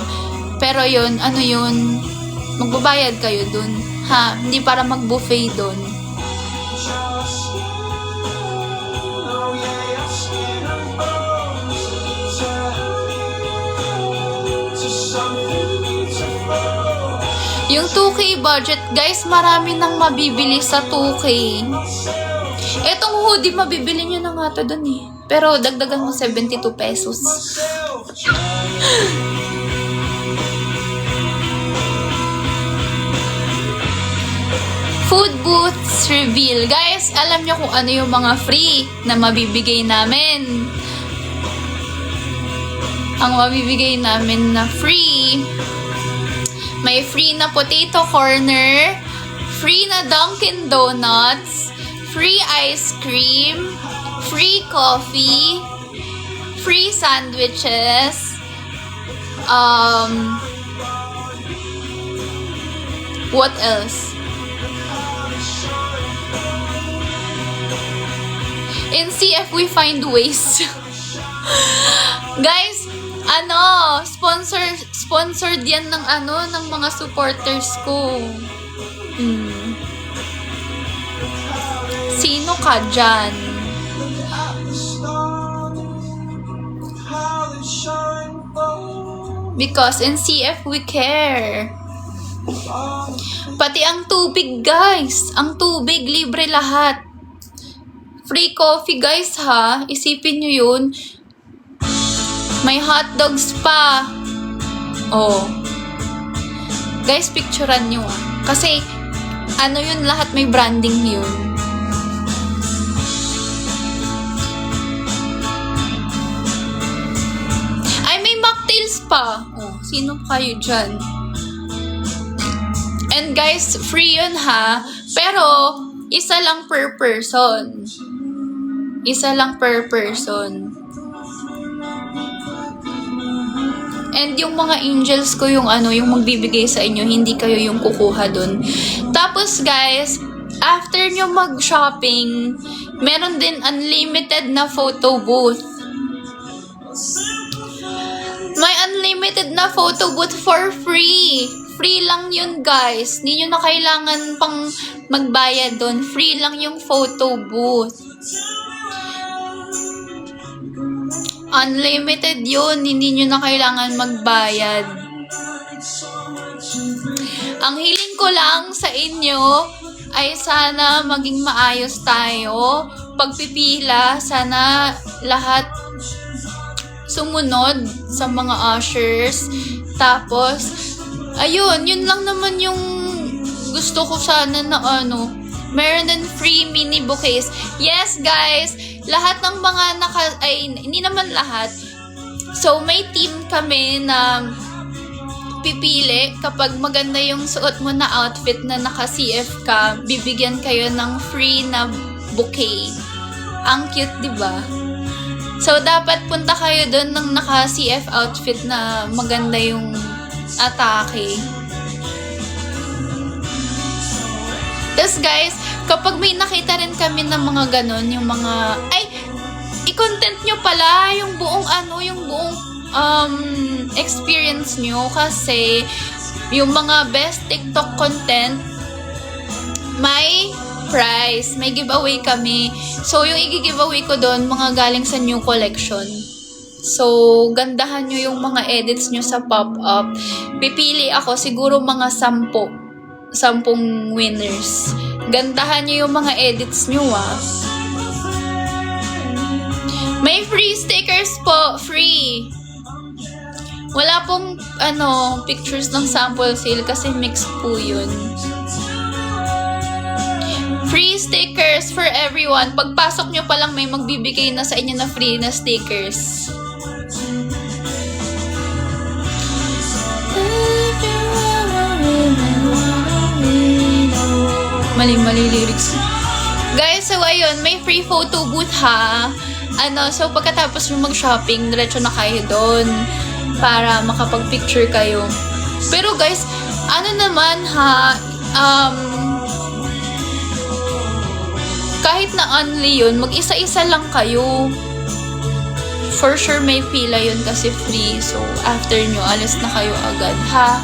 A: Pero yun, magbabayad kayo dun. Ha? Hindi para mag-buffet dun. Yung 2K budget, guys, marami nang mabibili sa 2K. Etong hoodie, mabibili nyo na nga to dun eh. Pero dagdagan mo 72 pesos. Food booths reveal. Guys, alam nyo kung ano yung mga free na mabibigay namin. Ang mabibigay namin na free. May free na potato corner, free na Dunkin' Donuts, free ice cream, free coffee, free sandwiches, what else? In CF, we find ways. Guys, sponsored yan ng mga supporters ko. Sino ka dyan? Because in CF, we care. Pati ang tubig, guys. Ang tubig, libre lahat. Free coffee, guys, ha? Isipin nyo yun. May hotdogs pa. Oh. Guys, picturean nyo. Kasi, yun, lahat may branding yun. Ay, may mocktails pa. Oh, sino kayo dyan? And guys, free yun ha. Pero, isa lang per person. Isa lang per person. And yung mga angels ko yung yung magbibigay sa inyo, hindi kayo yung kukuha dun. Tapos guys, after nyo mag-shopping, meron din unlimited na photo booth. May unlimited na photo booth for free. Free lang yun guys. Hindi nyo na kailangan pang magbayad dun. Free lang yung photo booth. Unlimited yun. Hindi nyo na kailangan magbayad. Ang hiling ko lang sa inyo ay sana maging maayos tayo. Pagpipila, sana lahat sumunod sa mga ushers. Tapos, ayun, yun lang naman yung gusto ko sana na meron din free mini bouquets. Yes, guys, lahat ng mga hindi naman lahat. So, may team kami na pipili kapag maganda yung suot mo na outfit na naka-CF ka, bibigyan kayo ng free na bouquet. Ang cute, di ba? So, dapat punta kayo doon ng naka-CF outfit na maganda yung atake. Tapos guys, kapag may nakita rin kami ng mga ganon, yung mga, i-content nyo pala yung buong experience nyo kasi yung mga best TikTok content, may prize, may giveaway kami. So, yung i-giveaway ko doon, mga galing sa new collection. So, gandahan nyo yung mga edits nyo sa pop-up. Pipili ako siguro mga 10 winners. Gandahan nyo yung mga edits nyo, May free stickers po. Free. Wala pong, pictures ng sample sale kasi mix po yun. Free stickers for everyone. Pagpasok nyo pa lang may magbibigay na sa inyo na free na stickers. Mali lyrics. Guys, so ayun, may free photo booth ha. So pagkatapos nyo mag-shopping, diretso na kayo doon para makapag-picture kayo. Pero guys, naman ha, kahit na only yun, mag-isa-isa lang kayo. For sure may pila yun kasi free. So, after nyo, alis na kayo agad, ha?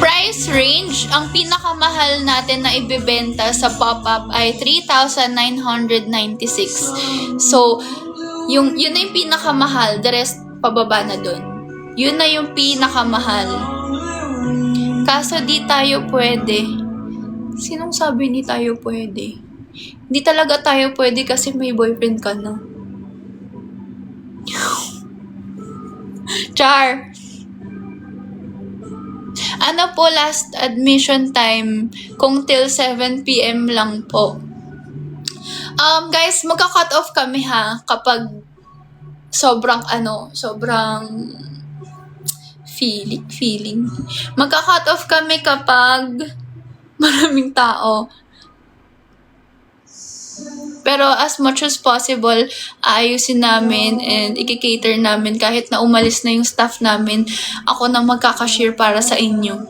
A: Price range, ang pinakamahal natin na ibebenta sa pop-up ay 3,996. So, yun na yung pinakamahal. The rest, pababa na dun. Yun na yung pinakamahal. Kaso di tayo pwede. Sinong sabi ni tayo pwede? Di talaga tayo pwede kasi may boyfriend ka na. Char! Last admission time kung till 7 PM lang po. Guys, magka-cut off kami ha kapag sobrang feeling. Magka-cut off kami kapag maraming tao. Pero as much as possible, ayusin namin and i-cater namin kahit na umalis na yung staff namin. Ako na magkakashare para sa inyo.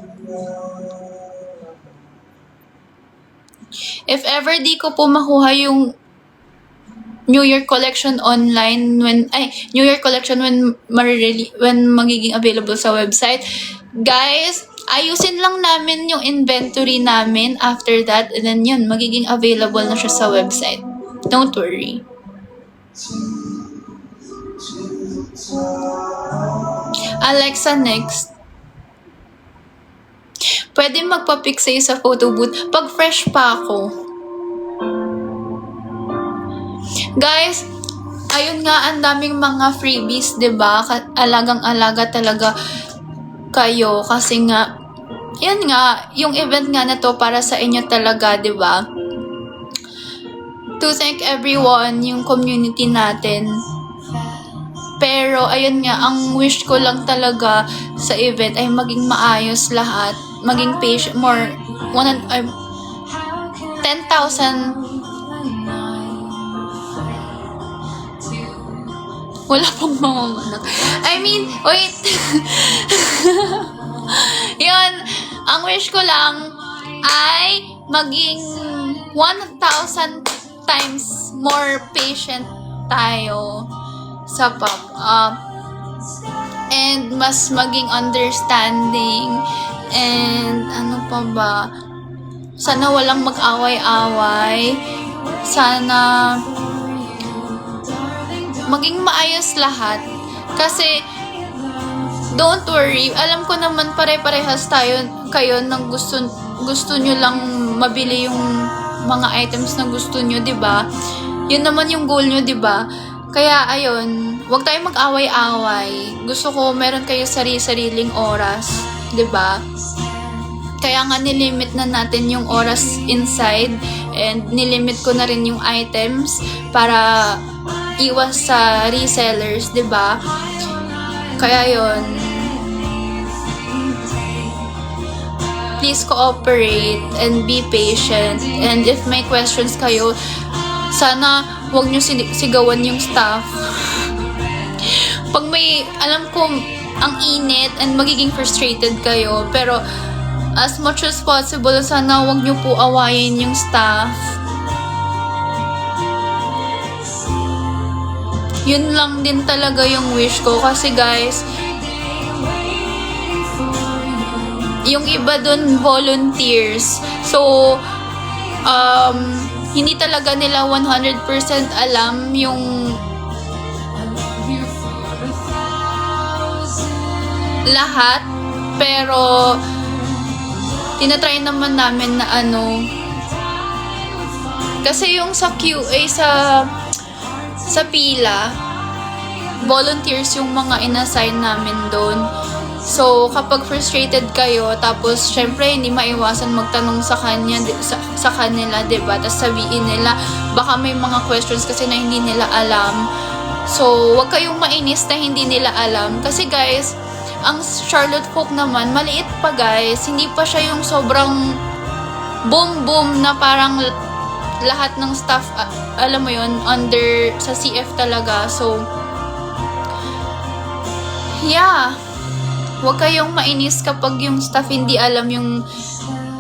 A: If ever di ko po makuha yung New Year collection online when magiging available sa website, guys, ayusin lang namin yung inventory namin after that, and then yun, magiging available na siya sa website. Don't worry. Alexa, next. Pwede magpa-pic sa'yo sa photo booth pag fresh pa ako. Guys, ayun nga, ang daming mga freebies, 'di ba? Alagang-alaga talaga kayo kasi nga, yan nga, yung event nga na to para sa inyo talaga, 'di ba? To thank everyone, yung community natin. Pero, ayun nga, ang wish ko lang talaga sa event ay maging maayos lahat. Maging patient, 10,000. Wala pong mga wait. Yun, ang wish ko lang ay maging 1,000 times more patient tayo sa pop-up. And mas maging understanding. And ano pa ba? Sana walang mag-away-away. Sana maging maayos lahat. Kasi, don't worry. Alam ko naman pare-parehas kayo ng gusto nyo lang mabili yung mga items na gusto nyo, 'di ba? Yun naman yung goal nyo, 'di ba? Kaya ayun, huwag tayong mag-away-away. Gusto ko meron kayo sariling oras, 'di ba? Kaya nga nilimit na natin yung oras inside and nilimit ko na rin yung items para iwas sa resellers, 'di ba? Kaya 'yon. please cooperate and be patient. And if may questions kayo, sana huwag nyo sigawan yung staff. Pag may, alam ko, ang init and magiging frustrated kayo, pero as much as possible, sana huwag nyo po awayin yung staff. Yun lang din talaga yung wish ko. Kasi guys, yung iba dun volunteers. So, hindi talaga nila 100% alam yung lahat. Pero, tinatry naman namin na kasi yung sa QA, sa pila, volunteers yung mga inassign namin doon. So, kapag frustrated kayo, tapos, syempre, hindi maiwasan magtanong sa kanila, diba? Tapos sabihin nila, baka may mga questions kasi na hindi nila alam. So, wag kayong mainis na hindi nila alam. Kasi, guys, ang Charlotte Folk naman, maliit pa, guys. Hindi pa siya yung sobrang boom-boom na parang lahat ng staff, alam mo yun, under, sa CF talaga. So, yeah. Huwag kayong mainis kapag yung staff hindi alam yung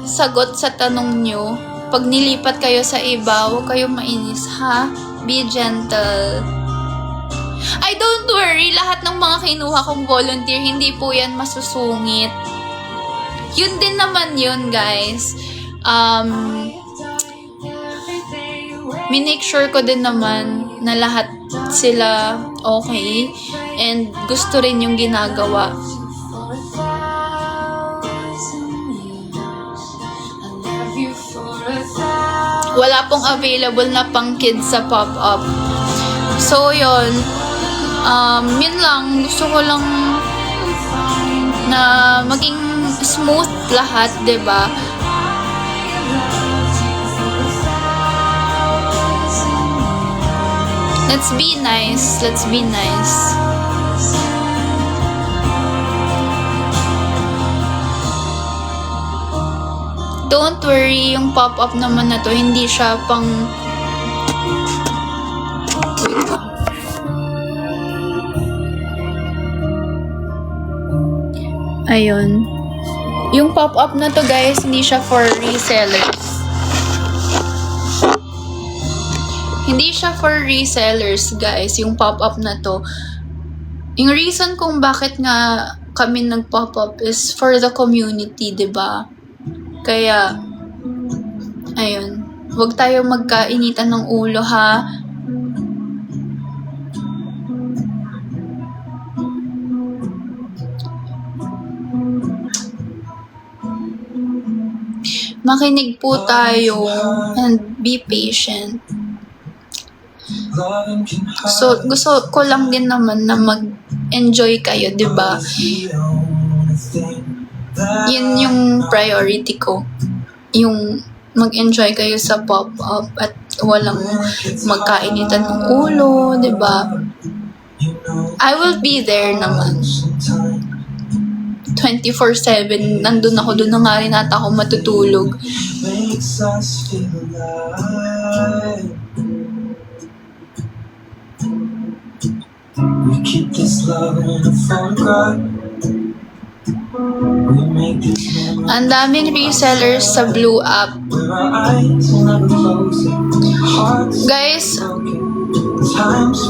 A: sagot sa tanong nyo. Pag nilipat kayo sa iba, huwag kayong mainis, ha? Be gentle. Ay, don't worry. Lahat ng mga kinuha kong volunteer, hindi po yan masusungit. Yun din naman yun, guys. Minake sure ko din naman na lahat sila okay and gusto rin yung ginagawa. Wala pong available na pang kids sa pop-up. So, yun. Yun lang. Gusto ko lang na maging smooth lahat, diba? Let's be nice. Let's be nice. Don't worry, yung pop-up naman na to, hindi siya pang... Ayun. Yung pop-up na to, guys, hindi siya for resellers. Hindi siya for resellers, guys, yung pop-up na to. Yung reason kung bakit nga kami nag-pop-up is for the community, diba? Kaya, ayun. Huwag tayo magkainitan ng ulo, ha? Makinig po tayo and be patient. So, gusto ko lang din naman na mag-enjoy kayo, diba? Yun yung priority ko. Yung mag-enjoy kayo sa pop-up at walang magkainitan ng ulo, diba? I will be there naman. 24/7, nandun ako, doon na nga rin ata ako matutulog. We keep this love in a photograph. Ang daming resellers sa Blue app. Guys,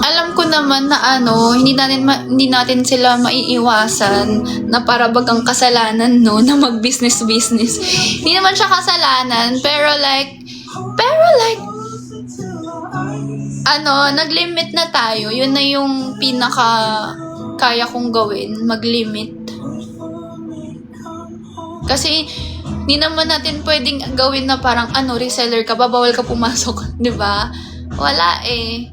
A: alam ko naman na hindi natin sila maiiwasan na para bagang kasalanan, no, na mag-business. Hindi naman siya kasalanan, pero like nag-limit na tayo. Yun na yung pinaka kaya kong gawin, mag-limit. Kasi hindi naman natin pwedeng gawin na parang reseller ka, bawal ka pumasok, 'di ba? Wala eh.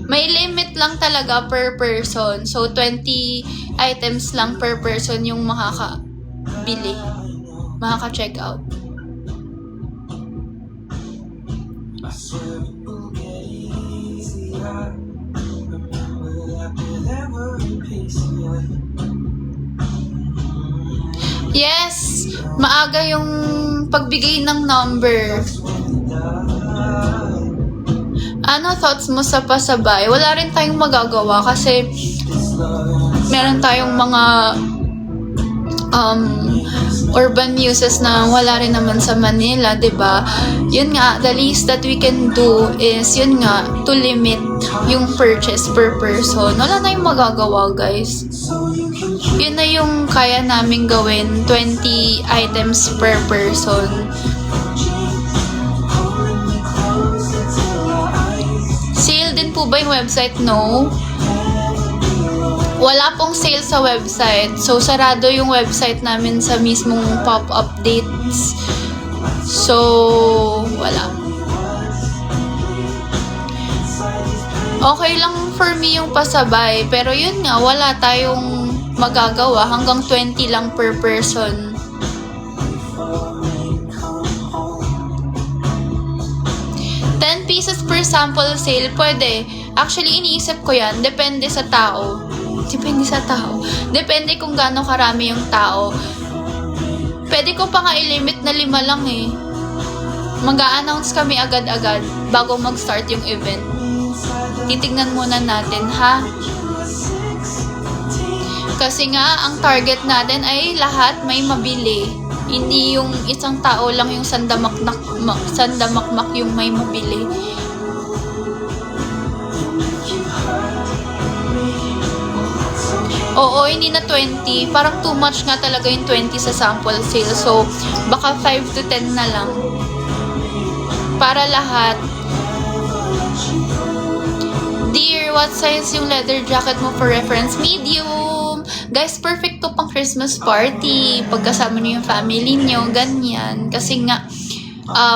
A: May limit lang talaga per person. So 20 items lang per person yung makakabili, makaka-check out. Yes, Maaga yung pagbigay ng number. Ano thoughts mo sa pasabay? Wala rin tayong magagawa kasi meron tayong mga urban muses na wala rin naman sa Manila, 'di ba? Yun nga, the least that we can do is yun nga, to limit yung purchase per person. Wala na yung magagawa, guys. Yun na yung kaya naming gawin, 20 items per person. Sale din po ba yung website? No. Wala pong sale sa website. So, sarado yung website namin sa mismong pop-up dates. So, wala. Okay lang for me yung pasabay. Pero yun nga, wala tayong magagawa. Hanggang 20 lang per person. $10 per sample sale. Pwede. Actually, iniisip ko yan. Depende sa tao. Depende kung gaano karami yung tao. Pwede ko pa nga i-limit na 5 lang eh. Mag-a-announce kami agad-agad bago mag-start yung event. Titignan muna natin, ha? Kasi nga, ang target natin ay lahat may mabili. Hindi yung isang tao lang yung sandamakmak yung may mabili. Oo, hindi na 20. Parang too much nga talaga yung 20 sa sample sale. So, baka 5 to 10 na lang. Para lahat. Dear, what size yung leather jacket mo for reference? Medium! Guys, perfect to pang Christmas party. Pagkasama niyo yung family niyo, ganyan. Kasi nga,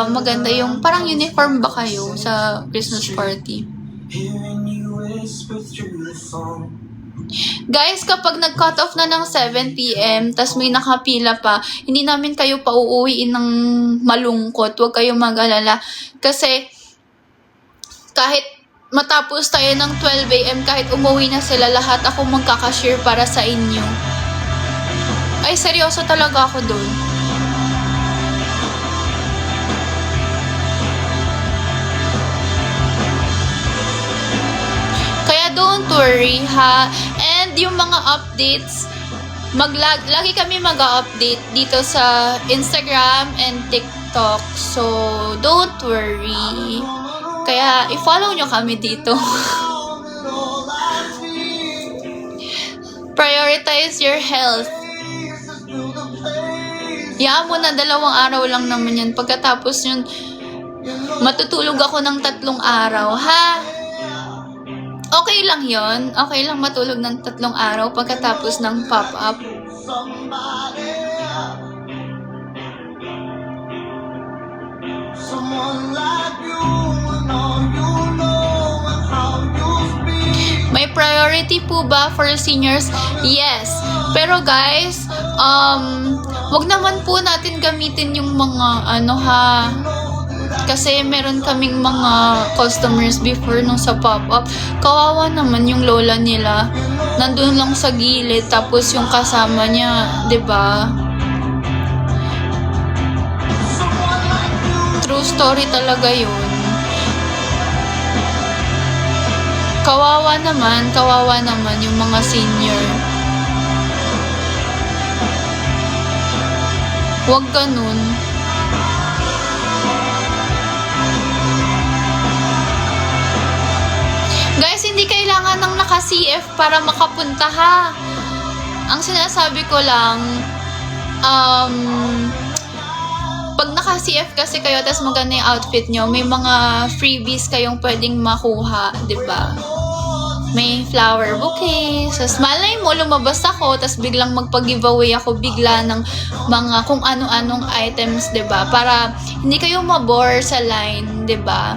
A: maganda yung parang uniform ba kayo sa Christmas party? Guys, kapag nag-cut off na ng 7 p.m. tas may nakapila pa, hindi namin kayo pauuwiin ng malungkot. Huwag kayong mag-alala. Kasi, kahit matapos tayo ng 12 a.m., kahit umuwi na sila lahat, ako magkakashare para sa inyo. Ay, seryoso talaga ako dun. Kaya don't worry, ha? And yung mga updates, lagi kami mag-update dito sa Instagram and TikTok. So, don't worry. Kaya, i-follow nyo kami dito. Prioritize your health. Yaan mo na 2 araw lang naman yan. Pagkatapos yun, matutulog ako ng 3 araw, ha? Okay lang yon. Okay lang matulog ng 3 araw pagkatapos ng pop-up. May priority po ba for seniors? Yes. Pero guys, wag naman po natin gamitin yung mga kasi meron kaming mga customers before nung sa pop-up. Kawawa naman yung lola nila. Nandun lang sa gilid tapos yung kasama niya, 'di ba? True story talaga 'yun. Kawawa naman yung mga senior. Huwag ganun. Guys, hindi kailangan ng naka-CF para makapunta, ha? Ang sinasabi ko lang, pag naka-CF kasi kayo, tas maganda yung outfit nyo, may mga freebies kayong pwedeng makuha, di ba? May flower bouquet. So, malay mo, lumabas ako, tas biglang magpag-giveaway ako bigla ng mga kung ano-anong items, di ba? Para hindi kayo mabore sa line, di ba?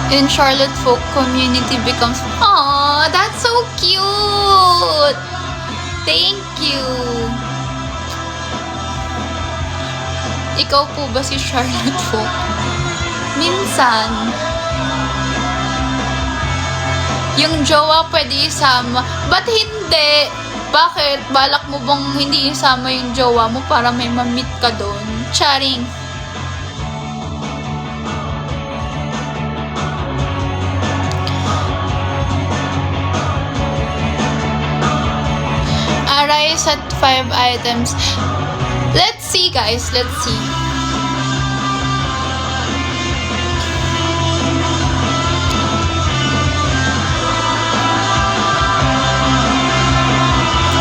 A: In Charlotte folk community becomes, aww, that's so cute! Thank you! Ikaw po ba si Charlotte folk? Minsan. Yung jowa pwede isama. Ba't hindi? Bakit? Balak mo bang hindi isama yung jowa mo para may ma-meet ka doon? Charing. Arise at 5 items. Let's see, guys. Let's see.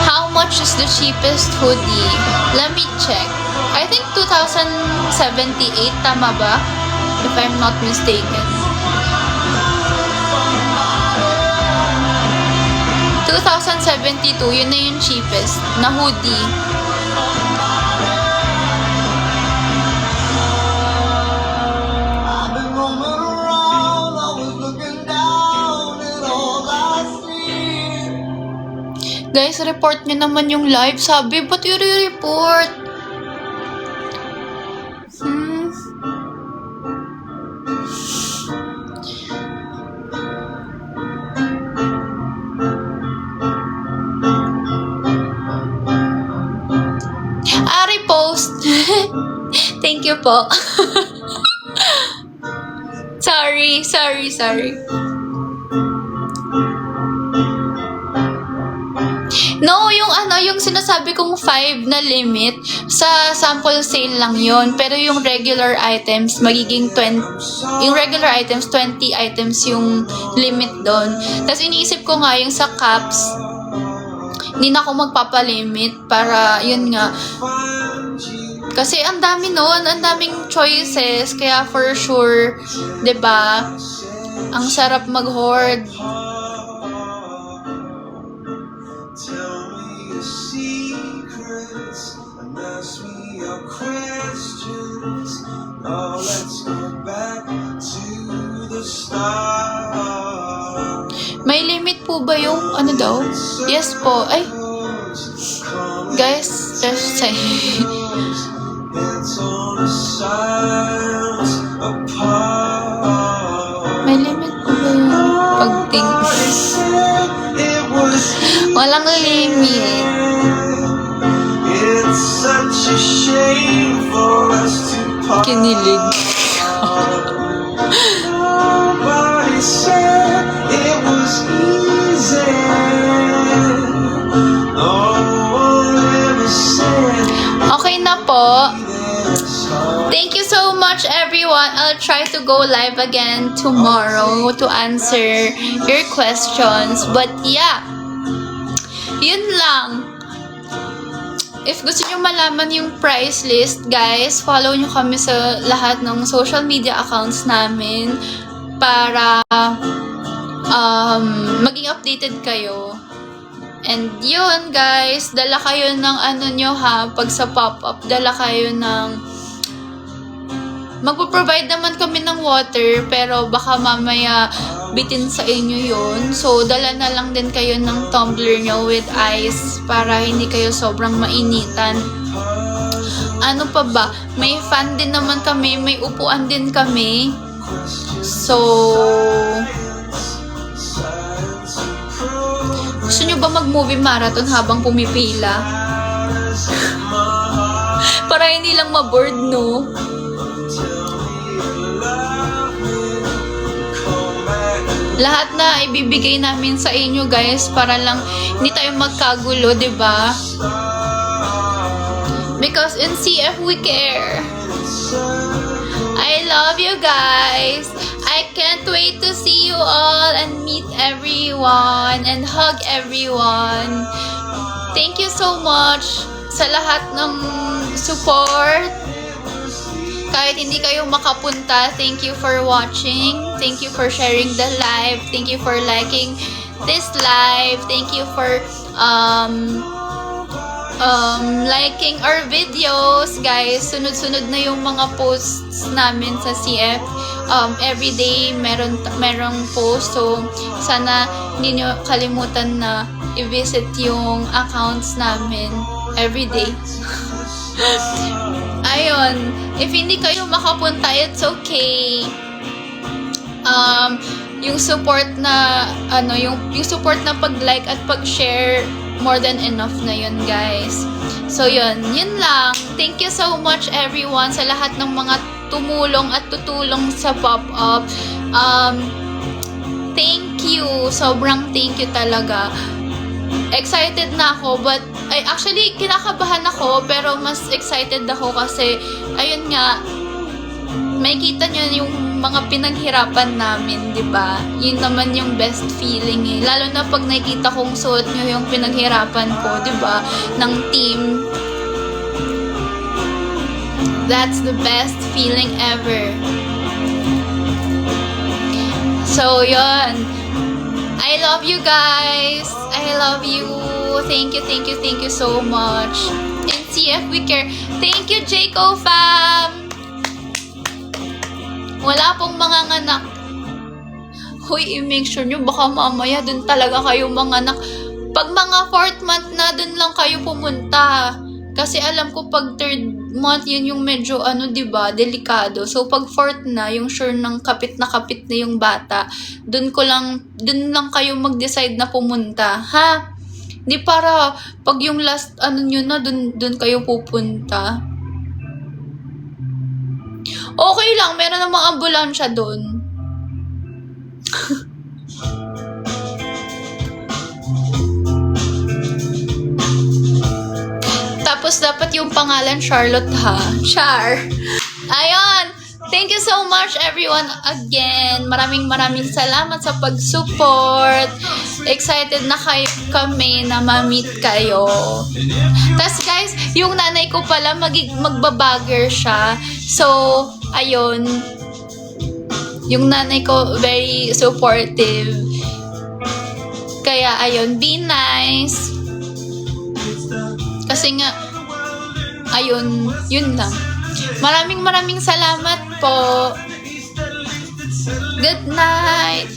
A: How much is the cheapest hoodie? Let me check. I think 2,078, tama ba? If I'm not mistaken. 2,072, yun na yung cheapest na hoodie. Guys, report nyo naman yung live. Sabi, ba't yung report? Repost. Thank you po. Sorry. No, yung sinasabi kong 5 na limit, sa sample sale lang yon. Pero yung regular items, magiging 20, yung regular items, 20 items yung limit doon. Tapos iniisip ko nga yung sa caps, hindi na ako magpapalimit para, yun nga. Kasi ang dami noon, ang daming choices, kaya for sure, 'di ba? Ang sarap mag-hoard. May limit po ba yung ano daw? Yes po. Ay. Guys, just say. May limit po ba yung pagting? Walang limit. Kinilig. Okay na po. Thank you so much, everyone. I'll try to go live again tomorrow to answer your questions. But yeah, yun lang. If gusto nyo malaman yung price list, guys, follow nyo kami sa lahat ng social media accounts namin para maging updated kayo. And yun, guys, dala kayo ng ano nyo ha, pag sa pop-up, dala kayo ng, magpo-provide naman kami ng water, pero baka mamaya bitin sa inyo yun. So, dala na lang din kayo ng tumbler nyo with ice para hindi kayo sobrang mainitan. Ano pa ba? May fan din naman kami, may upuan din kami. So, gusto nyo ba mag-movie marathon habang pumipila? Para hindi lang ma-bored, no? Lahat na ibibigay namin sa inyo, guys, para lang hindi tayo magkagulo, 'di ba? Because in CF we care. I love you guys. I can't wait to see you all and meet everyone and hug everyone. Thank you so much sa lahat ng support. Kahit hindi kayo makapunta, thank you for watching. Thank you for sharing the live. Thank you for liking this live. Thank you for liking our videos, guys. Sunod-sunod na yung mga posts namin sa CF. Everyday merong post. So, sana hindi nyo kalimutan na i-visit yung accounts namin everyday. Ayun. If hindi kayo makapunta, it's okay. yung support na, yung support na pag-like at pag-share, more than enough na yun, guys. So, yun lang. Thank you so much, everyone, sa lahat ng mga tumulong at tutulong sa pop-up. Thank you. Sobrang thank you talaga. Excited na ako, but actually kinakabahan ako, pero mas excited ako kasi ayun nga, makikita nyo yung mga pinaghirapan namin, 'di ba? Yun naman yung best feeling eh. Lalo na pag nakikita kong suot nyo yung pinaghirapan ko, 'di ba? Ng team. That's the best feeling ever. So, yun. I love you guys. I love you. Thank you so much. And see if we care. Thank you, Jaco fam. Wala pong mga anak. Hoy, i-make sure nyo, baka mamaya dun talaga kayo mga anak. Pag mga 4th month na, dun lang kayo pumunta. Kasi alam ko pag 3rd month, yun yung medyo, diba, delikado. So, pag 4th na, yung sure ng kapit na yung bata, dun lang kayo mag-decide na pumunta. Ha? Di para, pag yung last, nyo na, dun kayo pupunta. Okay lang, meron namang ambulansya dun. Tapos, dapat yung pangalan Charlotte, ha? Char. Ayun. Thank you so much, everyone, again. Maraming salamat sa pag-support. Excited na kami na ma-meet kayo. Tapos, guys, yung nanay ko pala, magbabagger siya. So, ayun. Yung nanay ko, very supportive. Kaya, ayun, be nice. Kasi nga, ayun, yun lang. Maraming salamat po. Good night.